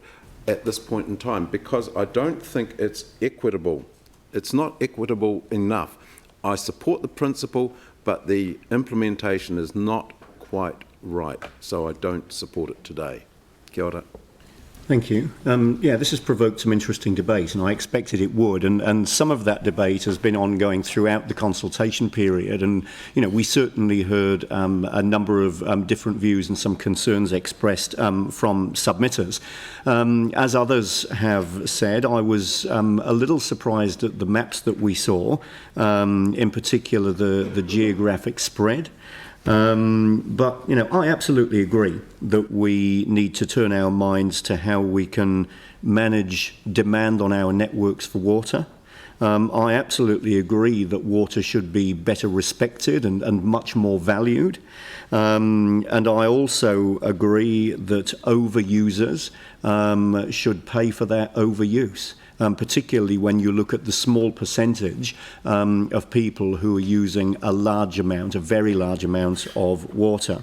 at this point in time because I don't think it's equitable. It's not equitable enough. I support the principle, but the implementation is not quite right, so I don't support it today. Kia ora. Thank you. Yeah, this has provoked some interesting debate, and I expected it would. And some of that debate has been ongoing throughout the consultation period. And, you know, we certainly heard a number of different views and some concerns expressed from submitters. As others have said, I was a little surprised at the maps that we saw, in particular the geographic spread. But, you know, I absolutely agree that we need to turn our minds to how we can manage demand on our networks for water. I absolutely agree that water should be better respected and much more valued. And I also agree that overusers should pay for their overuse. Particularly when you look at the small percentage of people who are using a very large amount of water.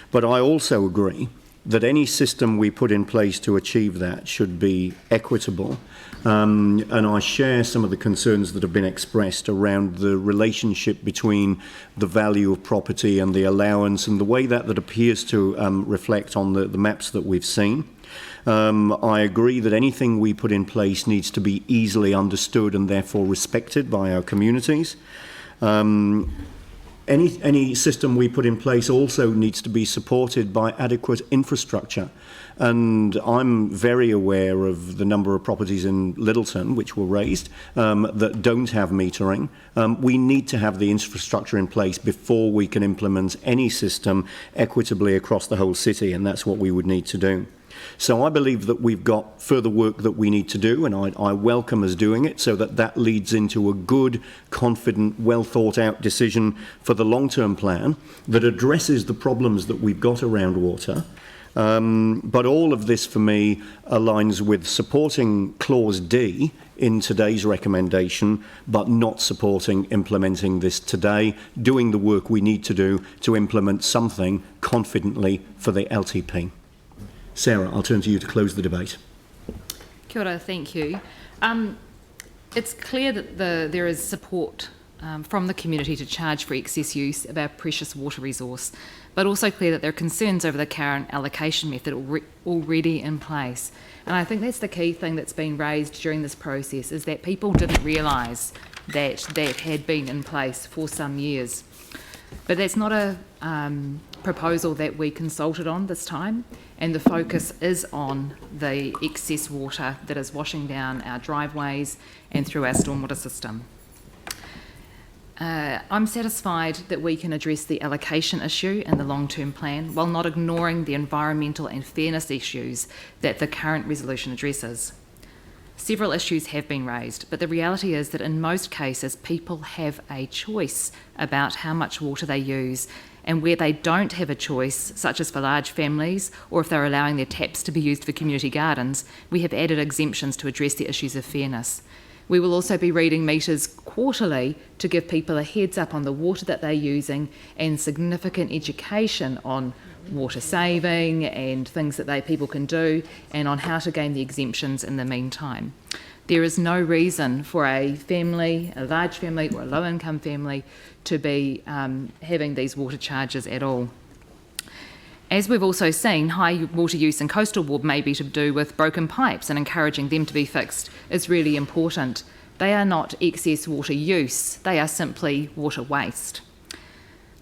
But I also agree that any system we put in place to achieve that should be equitable. And I share some of the concerns that have been expressed around the relationship between the value of property and the allowance and the way that appears to reflect on the maps that we've seen. I agree that anything we put in place needs to be easily understood and therefore respected by our communities. Any system we put in place also needs to be supported by adequate infrastructure. And I'm very aware of the number of properties in Littleton, which were raised, that don't have metering. We need to have the infrastructure in place before we can implement any system equitably across the whole city, and that's what we would need to do. So I believe that we've got further work that we need to do, and I welcome us doing it so that leads into a good, confident, well thought out decision for the long-term plan that addresses the problems that we've got around water. But all of this for me aligns with supporting Clause D in today's recommendation, but not supporting implementing this today, doing the work we need to do to implement something confidently for the LTP. Sarah, I'll turn to you to close the debate. Kia ora, thank you. It's clear that there is support from the community to charge for excess use of our precious water resource, but also clear that there are concerns over the current allocation method already in place. And I think that's the key thing that's been raised during this process, is that people didn't realise that had been in place for some years. But that's not a proposal that we consulted on this time, and the focus is on the excess water that is washing down our driveways and through our stormwater system. I'm satisfied that we can address the allocation issue in the long-term plan while not ignoring the environmental and fairness issues that the current resolution addresses. Several issues have been raised, but the reality is that in most cases people have a choice about how much water they use, and where they don't have a choice, such as for large families or if they're allowing their taps to be used for community gardens, we have added exemptions to address the issues of fairness. We will also be reading meters quarterly to give people a heads up on the water that they're using and significant education on water saving and things that people can do, and on how to gain the exemptions in the meantime. There is no reason for a family, a large family or a low income family, to be having these water charges at all. As we've also seen, high water use in coastal ward may be to do with broken pipes, and encouraging them to be fixed is really important. They are not excess water use, they are simply water waste.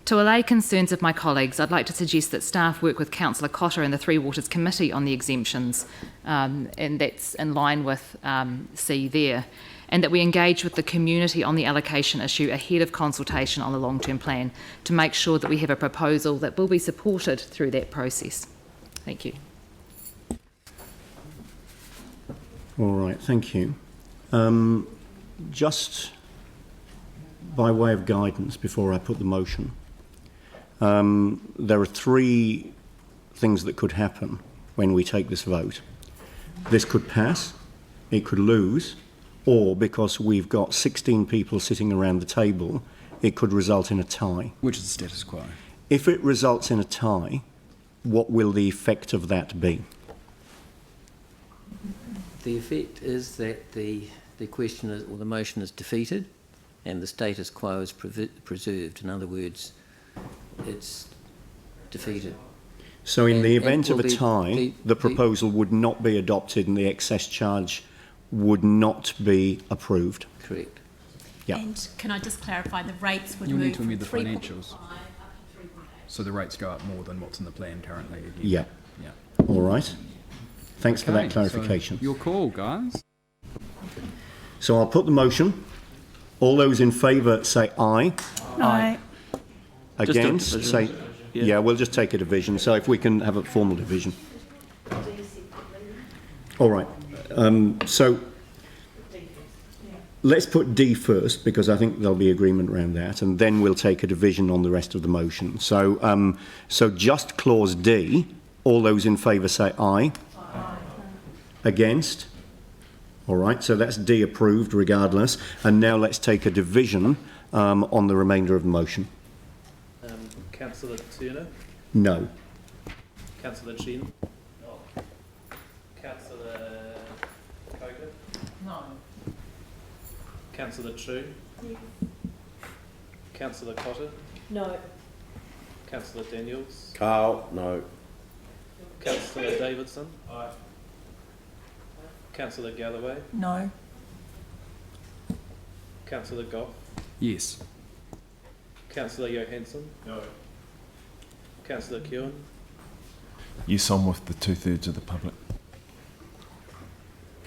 To allay concerns of my colleagues, I'd like to suggest that staff work with Councillor Cotter and the Three Waters Committee on the exemptions, and that's in line with C there, and that we engage with the community on the allocation issue ahead of consultation on the long-term plan to make sure that we have a proposal that will be supported through that process. Thank you. All right, thank you. Just by way of guidance before I put the motion, there are three things that could happen when we take this vote. This could pass, it could lose, or because we've got 16 people sitting around the table, it could result in a tie. Which is the status quo. If it results in a tie, what will the effect of that be? The effect is that the question is, or the motion is defeated and the status quo is preserved. In other words, it's defeated. So in the event of a will tie, the proposal would not be adopted and the excess charge would not be approved. Correct. Yeah. And can I just clarify, the rates would You'll move need to amend the from 3.5 financials. So the rates go up more than what's in the plan currently. Again. Yeah. Yeah. All right. Thanks for Okay, that clarification. So your call, guys. So I'll put the motion. All those in favour say aye. Aye. Against, Just a say... division. Yeah, we'll just take a division. So if we can have a formal division. All right. So let's put D first, because I think there'll be agreement around that, and then we'll take a division on the rest of the motion. So, so just clause D, all those in favour say aye. Aye. Against? All right, so that's D approved regardless. And now let's take a division on the remainder of the motion. Councillor Turner, No. Councillor Chen, Councillor Coker, No. Councillor Chu, Yes. Councillor Cotter, No. Councillor Daniels, Carl, no. Councillor Davidson, Councillor Galloway, No. Councillor Goff, Yes. Councillor Johansson, no. Councillor Kewen, Yes, I'm with the 2/3 of the public.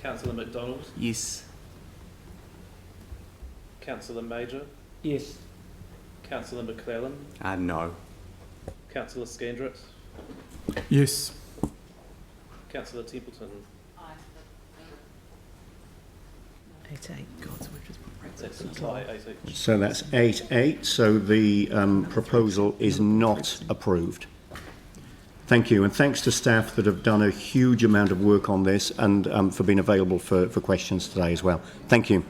Councillor McDonald, Yes. Councillor Major, Yes. Councillor McClellan, No. Councillor Scandrett, Yes. Councillor Templeton. 8-8. God, so we've just That's a tie, 8 each. So that's 8-8, so the proposal is not approved. Thank you, and thanks to staff that have done a huge amount of work on this and for being available for questions today as well. Thank you.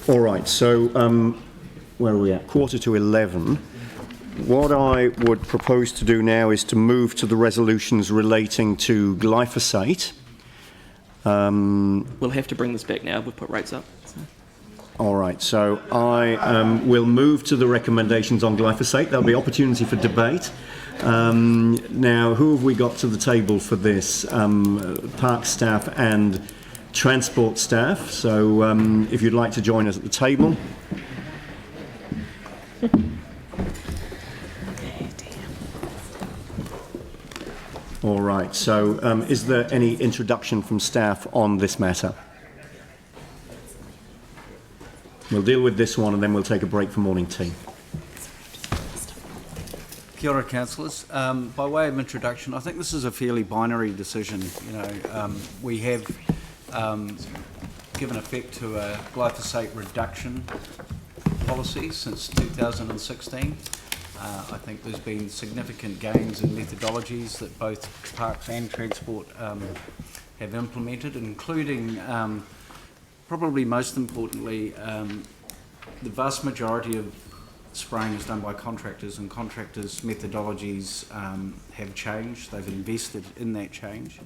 All right, so where are we at? 10:45. What I would propose to do now is to move to the resolutions relating to glyphosate. We'll have to bring this back now. We've put rates up. So. All right, so I will move to the recommendations on glyphosate. There'll be opportunity for debate. Now, who have we got to the table for this? Park staff and transport staff. So if you'd like to join us at the table. All right, so is there any introduction from staff on this matter? We'll deal with this one and then we'll take a break for morning tea. Kia ora, councillors. By way of introduction, I think this is a fairly binary decision. You know, we have given effect to a glyphosate reduction policy since 2016. I think there's been significant gains in methodologies that both Parks and Transport have implemented, including, probably most importantly, the vast majority of spraying is done by contractors, and contractors' methodologies have changed. They've invested in that change.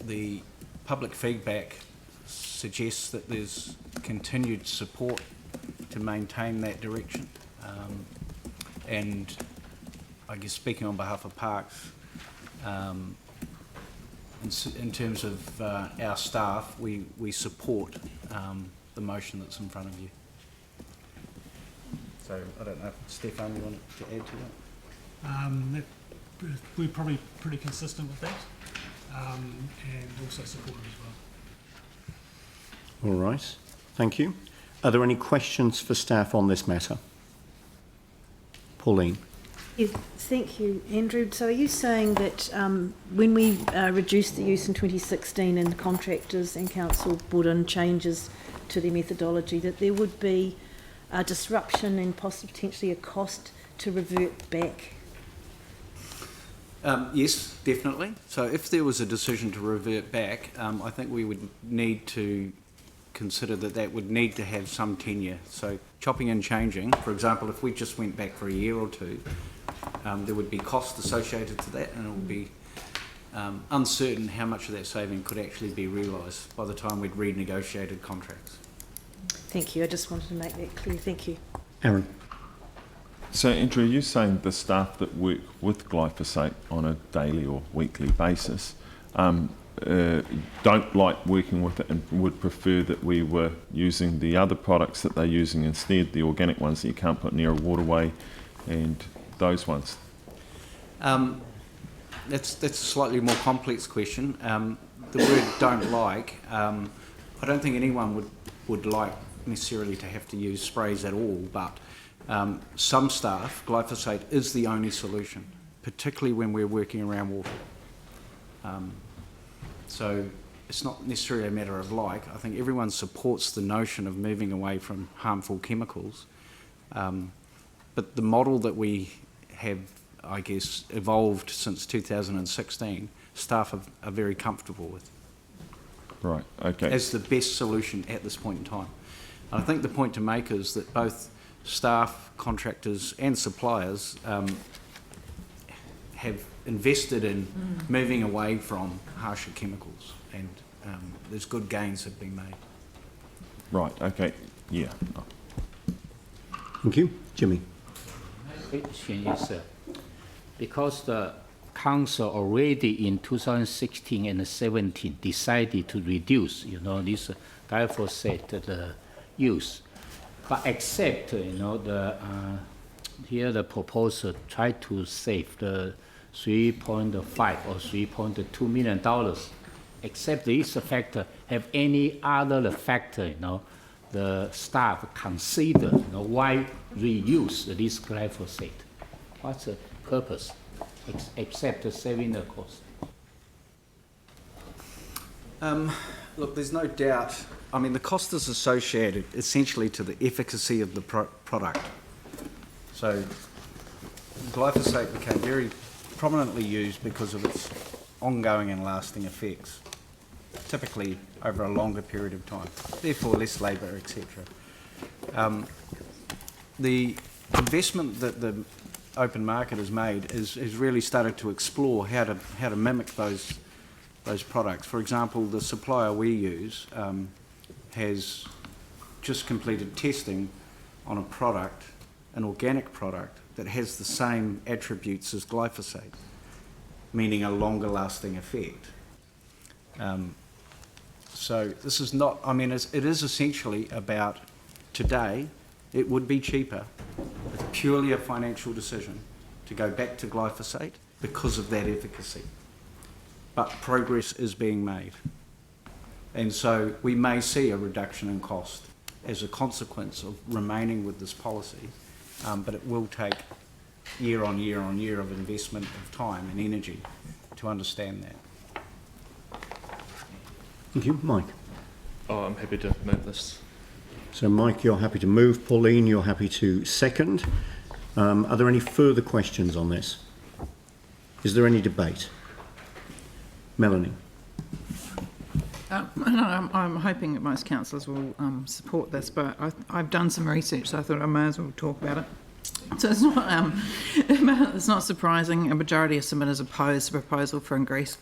The public feedback suggests that there's continued support to maintain that direction. And I guess speaking on behalf of Parks, in terms of our staff, we support the motion that's in front of you. So I don't know if Stefan, you wanted to add to that? We're probably pretty consistent with that, and also supportive as well. All right, thank you. Are there any questions for staff on this matter? Pauline. Yes, thank you, Andrew. So are you saying that when we reduced the use in 2016 and the contractors and council brought in changes to their methodology, that there would be a disruption and potentially a cost to revert back? Yes, definitely. So if there was a decision to revert back, I think we would need to consider that would need to have some tenure. So chopping and changing, for example, if we just went back for a year or two, there would be costs associated to that, and it would be uncertain how much of that saving could actually be realised by the time we'd renegotiated contracts. Thank you. I just wanted to make that clear. Thank you. Aaron. So, Andrew, are you saying the staff that work with glyphosate on a daily or weekly basis don't like working with it and would prefer that we were using the other products that they're using instead, the organic ones that you can't put near a waterway and those ones? That's a slightly more complex question. The word "don't like," I don't think anyone would like necessarily to have to use sprays at all, but some staff, glyphosate is the only solution, particularly when we're working around water. So it's not necessarily a matter of like. I think everyone supports the notion of moving away from harmful chemicals, but the model that we have, I guess, evolved since 2016, staff are very comfortable with. Right, okay. As the best solution at this point in time. And I think the point to make is that both staff, contractors and suppliers have invested in moving away from harsher chemicals, and there's good gains have been made. Right, okay, yeah. Thank you. Jimmy. Question is, because the council already in 2016 and 17 decided to reduce, this glyphosate use, but except, here the proposal try to save the $3.5 or $3.2 million. Except this factor, have any other factor, the staff consider, why reuse this glyphosate? What's the purpose, except saving the cost? Look, there's no doubt. I mean, the cost is associated essentially to the efficacy of the product. So glyphosate became very prominently used because of its ongoing and lasting effects, typically over a longer period of time, therefore less labour, etc. The investment that the open market has made is really started to explore how to mimic those products. For example, the supplier we use has just completed testing on a product, an organic product, that has the same attributes as glyphosate, meaning a longer lasting effect. So this is not, I mean, it is essentially about today, it would be cheaper. It's purely a financial decision to go back to glyphosate because of that efficacy. But progress is being made. And so we may see a reduction in cost as a consequence of remaining with this policy, but it will take year on year on year of investment of time and energy to understand that. Thank you. Mike. Oh, I'm happy to move this. So Mike, you're happy to move. Pauline, you're happy to second. Are there any further questions on this? Is there any debate? Melanie. I'm hoping that most councillors will support this, but I've done some research, so I thought I may as well talk about it. So it's not surprising. A majority of submitters oppose the proposal to increase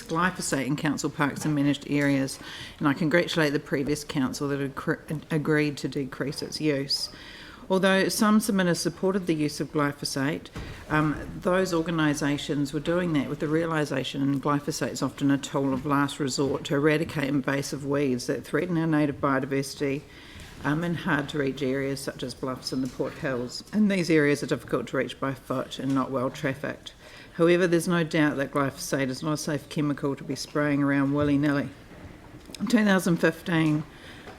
glyphosate in council parks and managed areas, and I congratulate the previous council that agreed to decrease its use. Although some submitters supported the use of glyphosate, those organisations were doing that with the realisation glyphosate is often a tool of last resort to eradicate invasive weeds that threaten our native biodiversity in hard-to-reach areas such as bluffs and the Port Hills. And these areas are difficult to reach by foot and not well trafficked. However, there's no doubt that glyphosate is not a safe chemical to be spraying around willy-nilly. In 2015,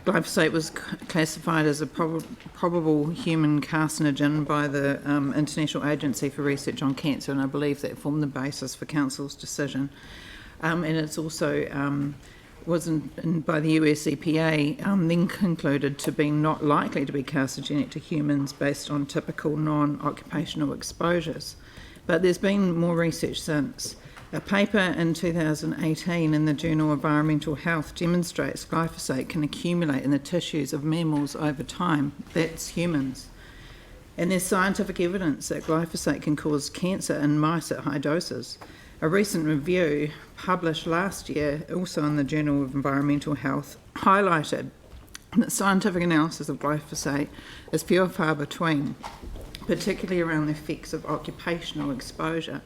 glyphosate was classified as a probable human carcinogen by the International Agency for Research on Cancer, and I believe that formed the basis for Council's decision. And it's also was by the US EPA then concluded to be not likely to be carcinogenic to humans based on typical non-occupational exposures. But there's been more research since. A paper in 2018 in the journal Environmental Health demonstrates glyphosate can accumulate in the tissues of mammals over time. That's humans. And there's scientific evidence that glyphosate can cause cancer in mice at high doses. A recent review published last year, also in the Journal of Environmental Health, highlighted that scientific analysis of glyphosate is few and far between, particularly around the effects of occupational exposure.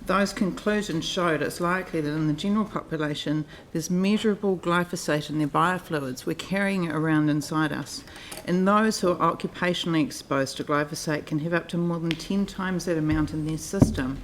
Those conclusions showed it's likely that in the general population there's measurable glyphosate in their biofluids. We're carrying it around inside us. And those who are occupationally exposed to glyphosate can have up to more than 10 times that amount in their system.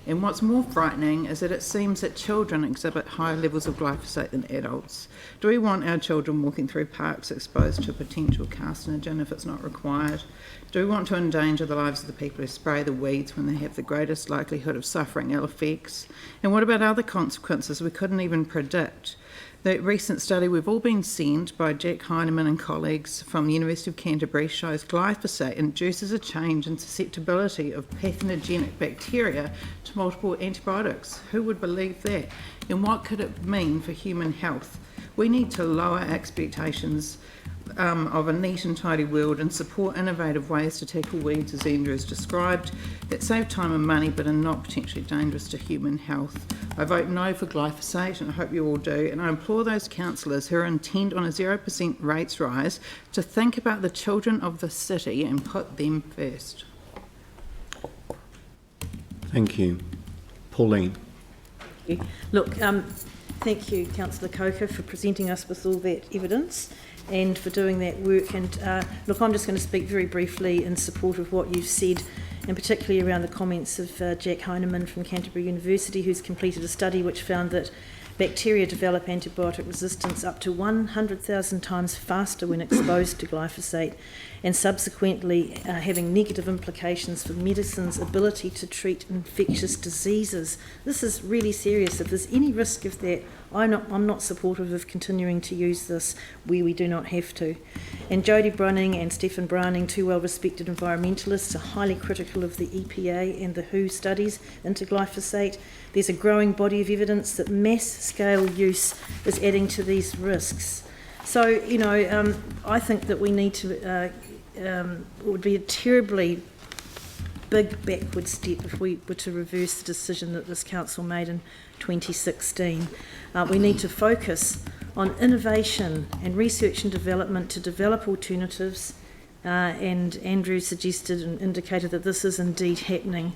And what's more frightening is that it seems that children exhibit higher levels of glyphosate than adults. Do we want our children walking through parks exposed to a potential carcinogen if it's not required? Do we want to endanger the lives of the people who spray the weeds when they have the greatest likelihood of suffering ill effects? And what about other consequences we couldn't even predict? The recent study we've all been sent by Jack Heinemann and colleagues from the University of Canterbury shows glyphosate induces a change in susceptibility of pathogenic bacteria to multiple antibiotics. Who would believe that? And what could it mean for human health? We need to lower expectations of a neat and tidy world and support innovative ways to tackle weeds, as Andrew has described, that save time and money but are not potentially dangerous to human health. I vote no for glyphosate, and I hope you all do, and I implore those councillors who are intent on a 0% rates rise to think about the children of the city and put them first. Thank you. Pauline. Thank you. Look, thank you, Councillor Coker, for presenting us with all that evidence and for doing that work. And look, I'm just going to speak very briefly in support of what you've said, and particularly around the comments of Jack Heinemann from Canterbury University, who's completed a study which found that bacteria develop antibiotic resistance up to 100,000 times faster when exposed to glyphosate, and subsequently having negative implications for medicine's ability to treat infectious diseases. This is really serious. If there's any risk of that, I'm not supportive of continuing to use this where we do not have to. And Jodie Brunning and Stephen Browning, two well-respected environmentalists, are highly critical of the EPA and the WHO studies into glyphosate. There's a growing body of evidence that mass-scale use is adding to these risks. So, you know, I think that we need to, it would be a terribly big backward step if we were to reverse the decision that this council made in 2016. We need to focus on innovation and research and development to develop alternatives, and Andrew suggested and indicated that this is indeed happening.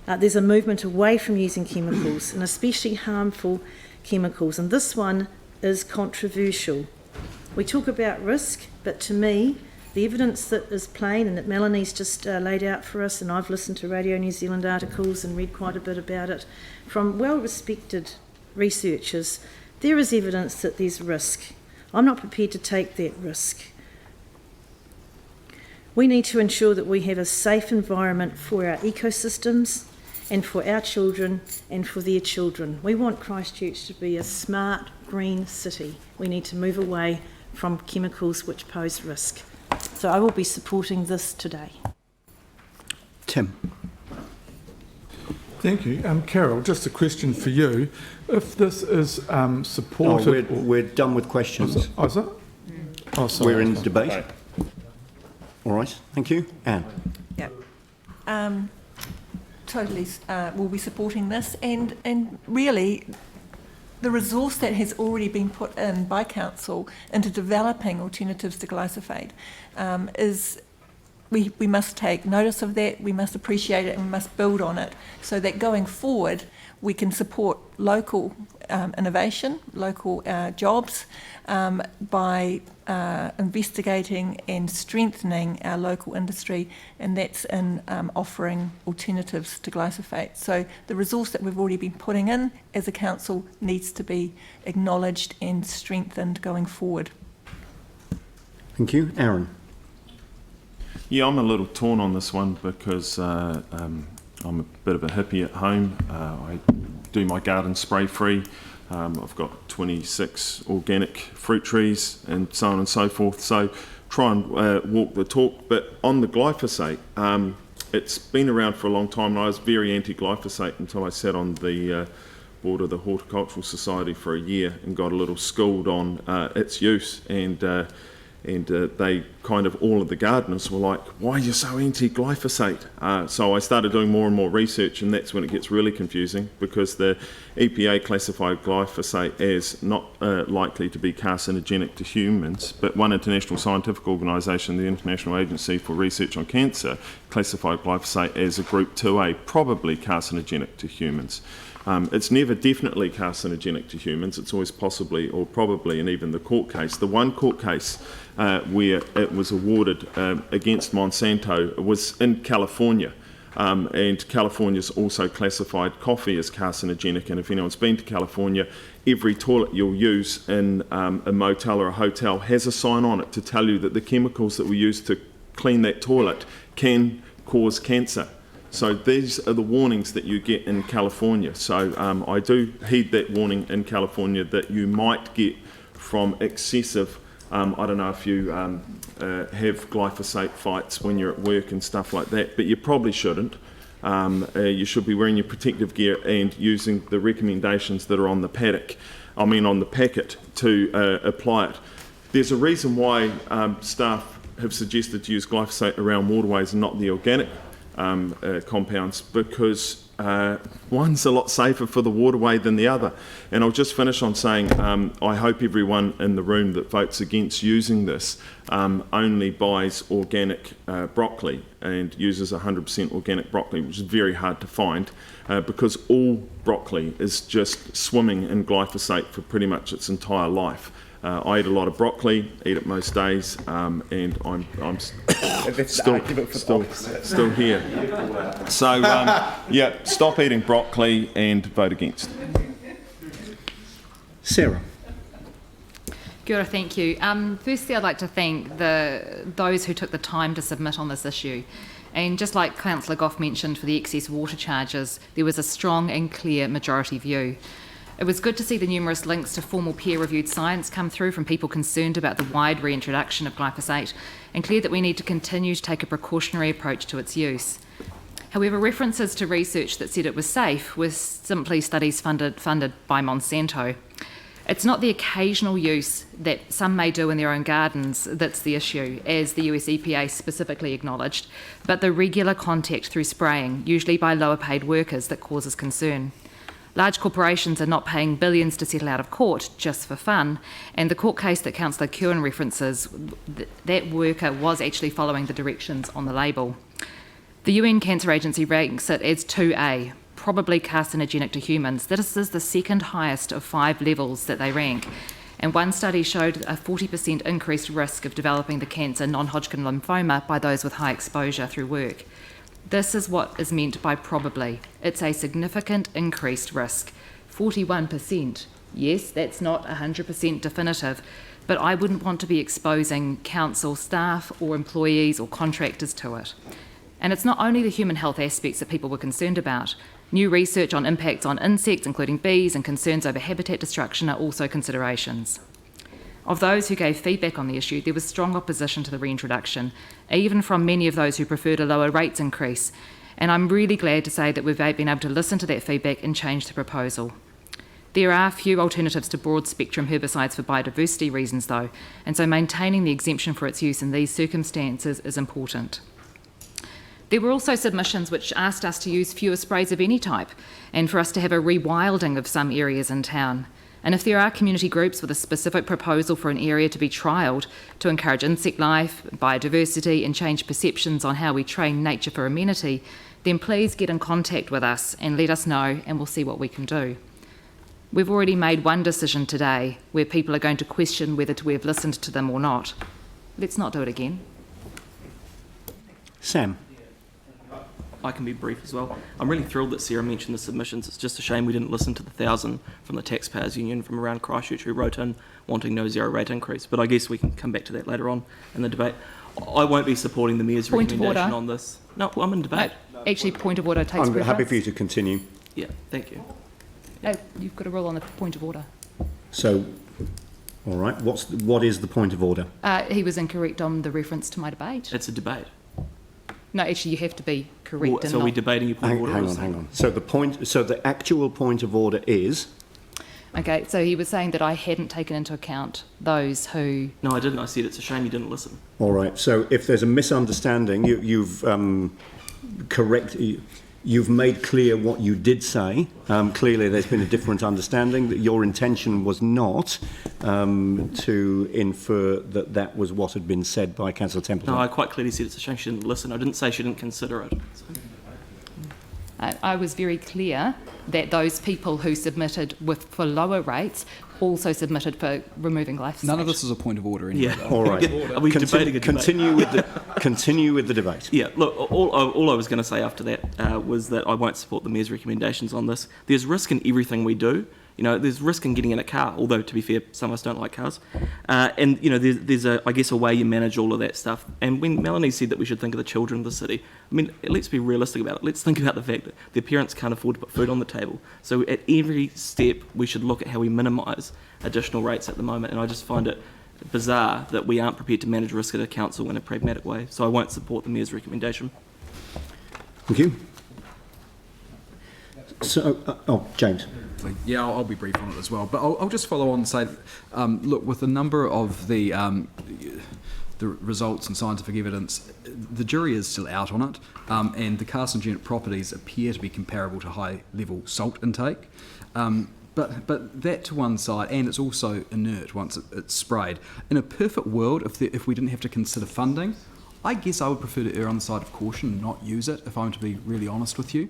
There's a movement away from using chemicals, and especially harmful chemicals, and this one is controversial. We talk about risk, but to me, the evidence that is plain and that Melanie's just laid out for us, and I've listened to Radio New Zealand articles and read quite a bit about it, from well-respected researchers, there is evidence that there's risk. I'm not prepared to take that risk. We need to ensure that we have a safe environment for our ecosystems and for our children and for their children. We want Christchurch to be a smart, green city. We need to move away from chemicals which pose risk. So I will be supporting this today. Tim. Thank you. Carol, just a question for you. If this is supported... No, we're done with questions. Oh, is it? Oh, sorry. We're in debate. All right, thank you. Anne. Yeah. Totally will be supporting this, and really the resource that has already been put in by council into developing alternatives to glyphosate is we must take notice of that, we must appreciate it, and we must build on it so that going forward we can support local innovation, local jobs by investigating and strengthening our local industry, and that's in offering alternatives to glyphosate. So the resource that we've already been putting in as a council needs to be acknowledged and strengthened going forward. Thank you. Aaron. Yeah, I'm a little torn on this one because I'm a bit of a hippie at home. I do my garden spray free. I've got 26 organic fruit trees and so on and so forth. So try and walk the talk. But on the glyphosate, it's been around for a long time, and I was very anti-glyphosate until I sat on the board of the Horticultural Society for a year and got a little schooled on its use, and they kind of, all of the gardeners were like, why are you so anti-glyphosate? So I started doing more and more research, and that's when it gets really confusing, because the EPA classified glyphosate as not likely to be carcinogenic to humans, but one international scientific organisation, the International Agency for Research on Cancer, classified glyphosate as a group 2A, probably carcinogenic to humans. It's never definitely carcinogenic to humans, it's always possibly or probably, and even the court case. The one court case where it was awarded against Monsanto was in California, and California's also classified coffee as carcinogenic, and if anyone's been to California, every toilet you'll use in a motel or a hotel has a sign on it to tell you that the chemicals that we use to clean that toilet can cause cancer. So these are the warnings that you get in California. So I do heed that warning in California that you might get from excessive, I don't know if you have glyphosate fights when you're at work and stuff like that, but you probably shouldn't. You should be wearing your protective gear and using the recommendations that are on the on the packet to apply it. There's a reason why staff have suggested to use glyphosate around waterways and not the organic compounds, because one's a lot safer for the waterway than the other. And I'll just finish on saying I hope everyone in the room that votes against using this only buys organic broccoli and uses 100% organic broccoli, which is very hard to find, because all broccoli is just swimming in glyphosate for pretty much its entire life. I eat a lot of broccoli, eat it most days, and I'm still here. So, yeah, stop eating broccoli and vote against. Sarah. Kia ora, thank you. Firstly, I'd like to thank those who took the time to submit on this issue. And just like Councillor Goff mentioned for the excess water charges, there was a strong and clear majority view. It was good to see the numerous links to formal peer-reviewed science come through from people concerned about the wide reintroduction of glyphosate, and clear that we need to continue to take a precautionary approach to its use. However, references to research that said it was safe were simply studies funded by Monsanto. It's not the occasional use that some may do in their own gardens that's the issue, as the US EPA specifically acknowledged, but the regular contact through spraying, usually by lower paid workers, that causes concern. Large corporations are not paying billions to settle out of court just for fun, and the court case that Councillor Curran references, that worker was actually following the directions on the label. The UN Cancer Agency ranks it as 2A, probably carcinogenic to humans. This is the second highest of 5 levels that they rank, and one study showed a 40% increased risk of developing the cancer non-Hodgkin lymphoma by those with high exposure through work. This is what is meant by probably. It's a significant increased risk. 41%. Yes, that's not 100% definitive, but I wouldn't want to be exposing council staff or employees or contractors to it. And it's not only the human health aspects that people were concerned about. New research on impacts on insects, including bees, and concerns over habitat destruction are also considerations. Of those who gave feedback on the issue, there was strong opposition to the reintroduction, even from many of those who preferred a lower rates increase. And I'm really glad to say that we've been able to listen to that feedback and change the proposal. There are few alternatives to broad spectrum herbicides for biodiversity reasons though, and so maintaining the exemption for its use in these circumstances is important. There were also submissions which asked us to use fewer sprays of any type, and for us to have a rewilding of some areas in town. And if there are community groups with a specific proposal for an area to be trialled to encourage insect life, biodiversity, and change perceptions on how we train nature for amenity, then please get in contact with us and let us know, and we'll see what we can do. We've already made one decision today where people are going to question whether we have listened to them or not. Let's not do it again. Sam. I can be brief as well. I'm really thrilled that Sarah mentioned the submissions. It's just a shame we didn't listen to the 1,000 from the Taxpayers Union from around Christchurch who wrote in wanting no zero rate increase. But I guess we can come back to that later on in the debate. I won't be supporting the Mayor's recommendation on this. No, I'm in debate. Actually, point of order takes I'm preference. happy for you to continue. Yeah, thank you. You've got a rule on the point of order. So, all right, what is the point of order? He was incorrect on the reference to my debate. It's a debate. No, actually, you have to be correct. Well, so are we debating your point of order? Hang on. So the actual point of order is. Okay, so he was saying that I hadn't taken into account those who. No, I didn't. I said it's a shame you didn't listen. All right. So if there's a misunderstanding, you've you've made clear what you did say. Clearly, there's been a different understanding. That your intention was not to infer that that was what had been said by Councillor Templeton. No, I quite clearly said it's a shame she didn't listen. I didn't say she didn't consider it. So. I was very clear that those people who submitted for lower rates also submitted for removing glyphosate. None of this is a point of order anyway. Yeah. All right. Are we debating a debate? Continue with the debate. Yeah, look, all I was going to say after that was that I won't support the Mayor's recommendations on this. There's risk in everything we do. You know, there's risk in getting in a car, although, to be fair, some of us don't like cars. And, you know, there's I guess, a way you manage all of that stuff. And when Melanie said that we should think of the children of the city, I mean, let's be realistic about it. Let's think about the fact that their parents can't afford to put food on the table. So at every step, we should look at how we minimise additional rates at the moment. And I just find it bizarre that we aren't prepared to manage risk at a council in a pragmatic way. So I won't support the Mayor's recommendation. Thank you. So, James. Yeah, I'll be brief on it as well. But I'll just follow on and say, look, with a number of the results and scientific evidence, the jury is still out on it, and the carcinogenic properties appear to be comparable to high-level salt intake. But that to one side, and it's also inert once it's sprayed. In a perfect world, if we didn't have to consider funding, I guess I would prefer to err on the side of caution and not use it, if I'm to be really honest with you.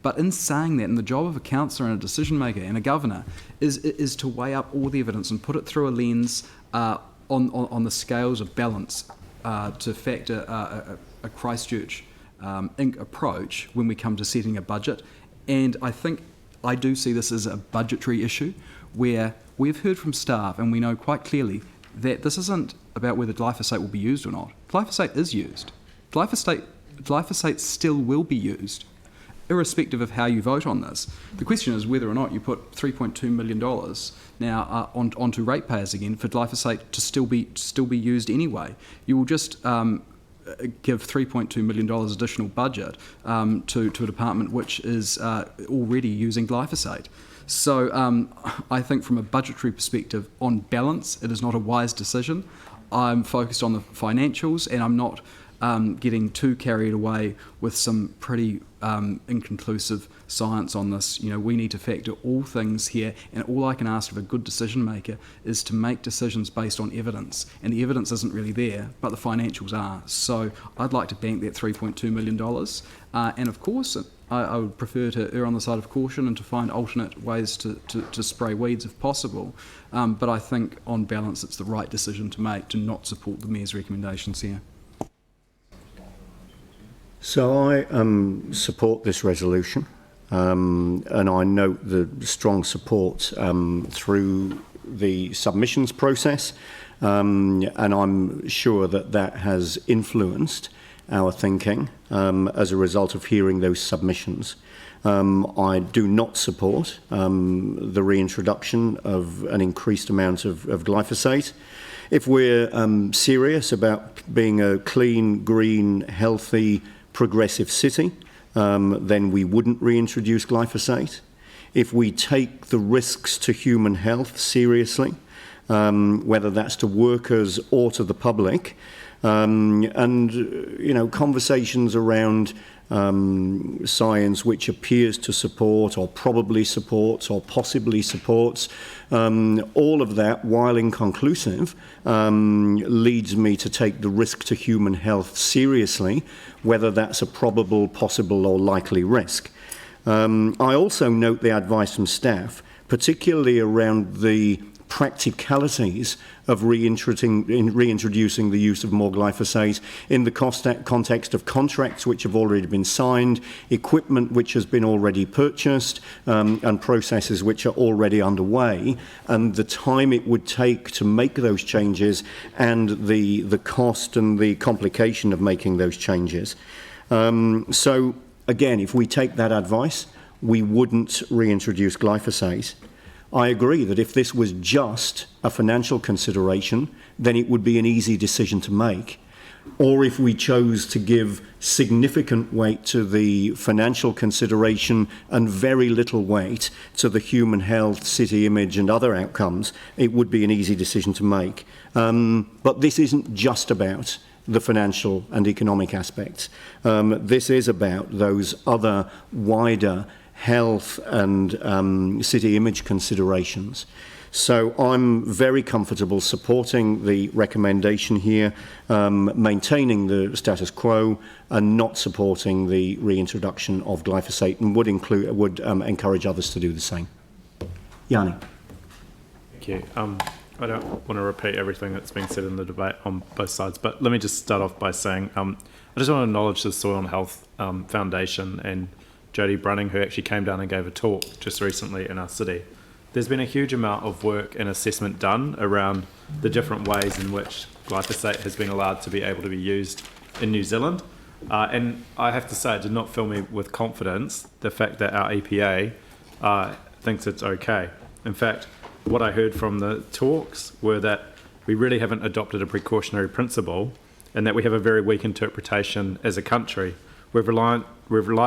But in saying that, and the job of a councillor and a decision maker and a governor is to weigh up all the evidence and put it through a lens on the scales of balance to factor a Christchurch Inc. approach when we come to setting a budget. And I think I do see this as a budgetary issue where we've heard from staff and we know quite clearly that this isn't about whether glyphosate will be used or not. Glyphosate is used. Glyphosate still will be used, irrespective of how you vote on this. The question is whether or not you put $3.2 million now onto ratepayers again for glyphosate to still be used anyway. You will just give $3.2 million additional budget to a department which is already using glyphosate. So I think from a budgetary perspective, on balance, it is not a wise decision. I'm focused on the financials, and I'm not getting too carried away with some pretty inconclusive science on this. You know, we need to factor all things here, and all I can ask of a good decision maker is to make decisions based on evidence, and the evidence isn't really there, but the financials are. So I'd like to bank that $3.2 million, and of course I would prefer to err on the side of caution and to find alternate ways to spray weeds if possible, but I think on balance it's the right decision to make to not support the Mayor's recommendations here. So I support this resolution, and I note the strong support through the submissions process, and I'm sure that has influenced our thinking as a result of hearing those submissions. I do not support the reintroduction of an increased amount of glyphosate. If we're serious about being a clean, green, healthy, progressive city, then we wouldn't reintroduce glyphosate. If we take the risks to human health seriously, whether that's to workers or to the public, and you know, conversations around science which appears to support or probably supports or possibly supports, all of that, while inconclusive, leads me to take the risk to human health seriously, whether that's a probable, possible or likely risk. I also note the advice from staff, particularly around the practicalities of reintroducing the use of more glyphosate in the context of contracts which have already been signed, equipment which has been already purchased, and processes which are already underway, and the time it would take to make those changes and the cost and the complication of making those changes. So again, if we take that advice, we wouldn't reintroduce glyphosate. I agree that if this was just a financial consideration, then it would be an easy decision to make. Or if we chose to give significant weight to the financial consideration and very little weight to the human health, city image and other outcomes, it would be an easy decision to make. But this isn't just about the financial and economic aspects. This is about those other wider health and city image considerations. So I'm very comfortable supporting the recommendation here, maintaining the status quo and not supporting the reintroduction of glyphosate, and would encourage others to do the same. Yanni. Thank you. I don't want to repeat everything that's been said in the debate on both sides, but let me just start off by saying I just want to acknowledge the Soil and Health Foundation and Jodie Brunning, who actually came down and gave a talk just recently in our city. There's been a huge amount of work and assessment done around the different ways in which glyphosate has been allowed to be able to be used in New Zealand. And I have to say, it did not fill me with confidence, the fact that our EPA thinks it's okay. In fact, what I heard from the talks were that we really haven't adopted a precautionary principle and that we have a very weak interpretation as a country. We've relied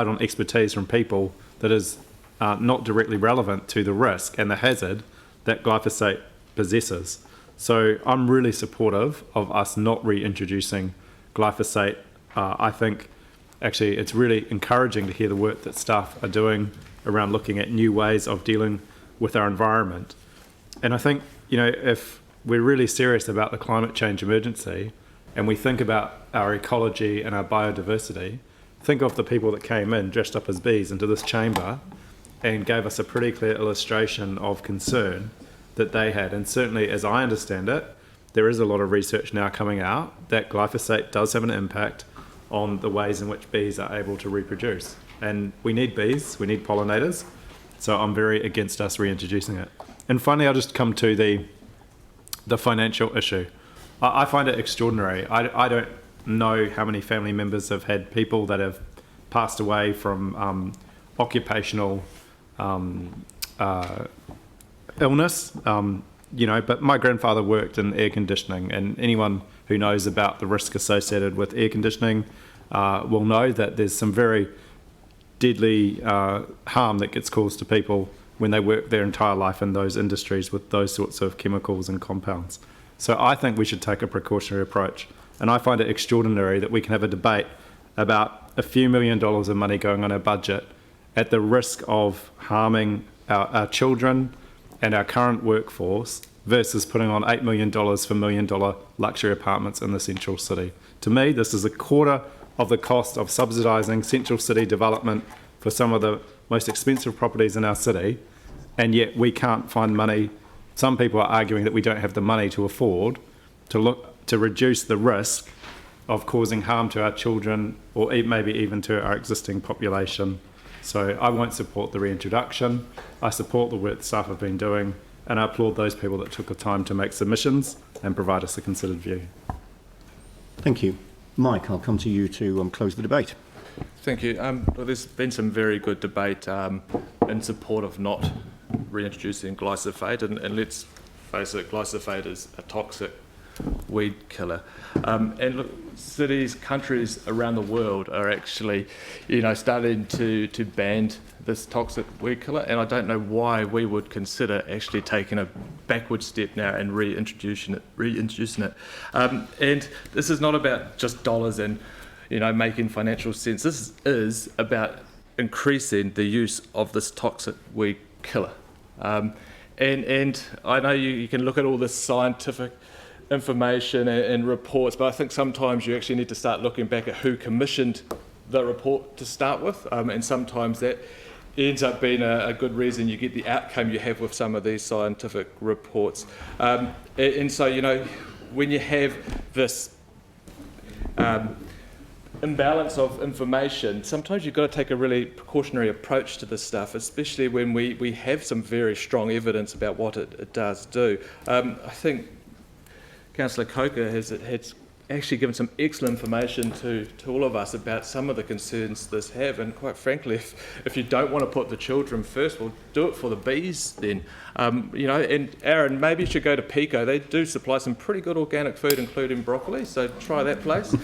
on expertise from people that is not directly relevant to the risk and the hazard that glyphosate possesses. So I'm really supportive of us not reintroducing glyphosate. I think actually it's really encouraging to hear the work that staff are doing around looking at new ways of dealing with our environment. And I think, if we're really serious about the climate change emergency and we think about our ecology and our biodiversity, think of the people that came in dressed up as bees into this chamber and gave us a pretty clear illustration of concern that they had. And certainly, as I understand it, there is a lot of research now coming out that glyphosate does have an impact on the ways in which bees are able to reproduce. And we need bees, we need pollinators, so I'm very against us reintroducing it. And finally, I'll just come to the financial issue. I find it extraordinary. I don't know how many family members have had people that have passed away from occupational illness, but my grandfather worked in air conditioning, and anyone who knows about the risk associated with air conditioning will know that there's some very deadly harm that gets caused to people when they work their entire life in those industries with those sorts of chemicals and compounds. So I think we should take a precautionary approach, and I find it extraordinary that we can have a debate about a few $1 million of money going on our budget at the risk of harming our children and our current workforce versus putting on $8 million for $1 million luxury apartments in the central city. To me, this is a quarter of the cost of subsidising central city development for some of the most expensive properties in our city, and yet we can't find money. Some people are arguing that we don't have the money to afford to reduce the risk of causing harm to our children or maybe even to our existing population. So I won't support the reintroduction. I support the work staff have been doing, and I applaud those people that took the time to make submissions and provide us a considered view. Thank you. Mike, I'll come to you to close the debate. Thank you. Well, there's been some very good debate in support of not reintroducing glyphosate, and let's face it, glyphosate is a toxic weed killer. And look, cities, countries around the world are actually, starting to ban this toxic weed killer, and I don't know why we would consider actually taking a backward step now and reintroducing it. And this is not about just dollars and making financial sense. This is about increasing the use of this toxic weed killer. And I know you can look at all this scientific information and reports, but I think sometimes you actually need to start looking back at who commissioned the report to start with, and sometimes that ends up being a good reason you get the outcome you have with some of these scientific reports. And so, when you have this imbalance of information, sometimes you've got to take a really precautionary approach to this stuff, especially when we have some very strong evidence about what it does do. I think Councillor Coker has actually given some excellent information to all of us about some of the concerns this have, and quite frankly, if you don't want to put the children first, well, do it for the bees then. You know, and Aaron, maybe you should go to Pico. They do supply some pretty good organic food, including broccoli, so try that place.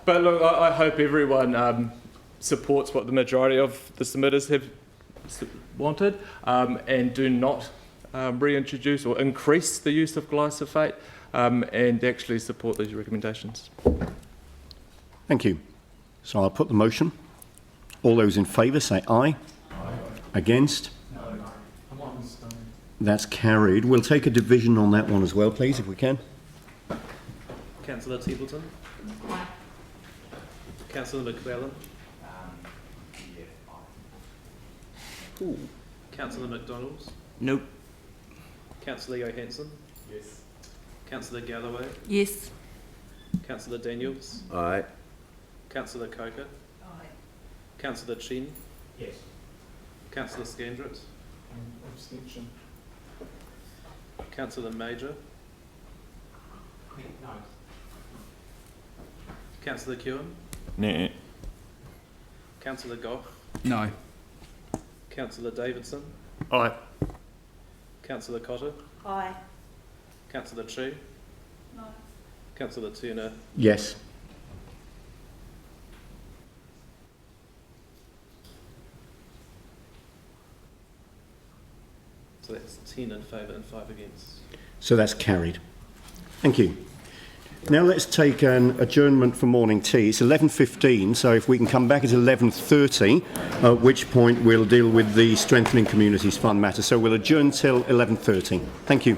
But look, I hope everyone supports what the majority of the submitters have wanted, and do not reintroduce or increase the use of glyphosate, and actually support these recommendations. Thank you. So I'll put the motion. All those in favour say aye. Aye. Against? No. That's carried. We'll take a division on that one as well, please, if we can. Councillor Templeton. Aye. Councillor McClellan. Cool. Councillor McDonald. Nope. Councillor Johansson. Yes. Councillor Galloway. Yes. Councillor Daniels. Aye. Councillor Coker. Aye. Councillor Chen. Yes. Councillor Scandrett. Abstention. Councillor Major. No. Councillor Kewen. Nah. Councillor Gough. No. Councillor Davidson. Aye. Councillor Cotter. Aye. Councillor Chu. No. Councillor Turner. Yes. So that's 10 in favour and 5 against. So that's carried. Thank you. Now let's take an adjournment for morning tea. It's 11:15, so if we can come back at 11:30, at which point we'll deal with the Strengthening Communities Fund matter. So we'll adjourn till 11:30. Thank you.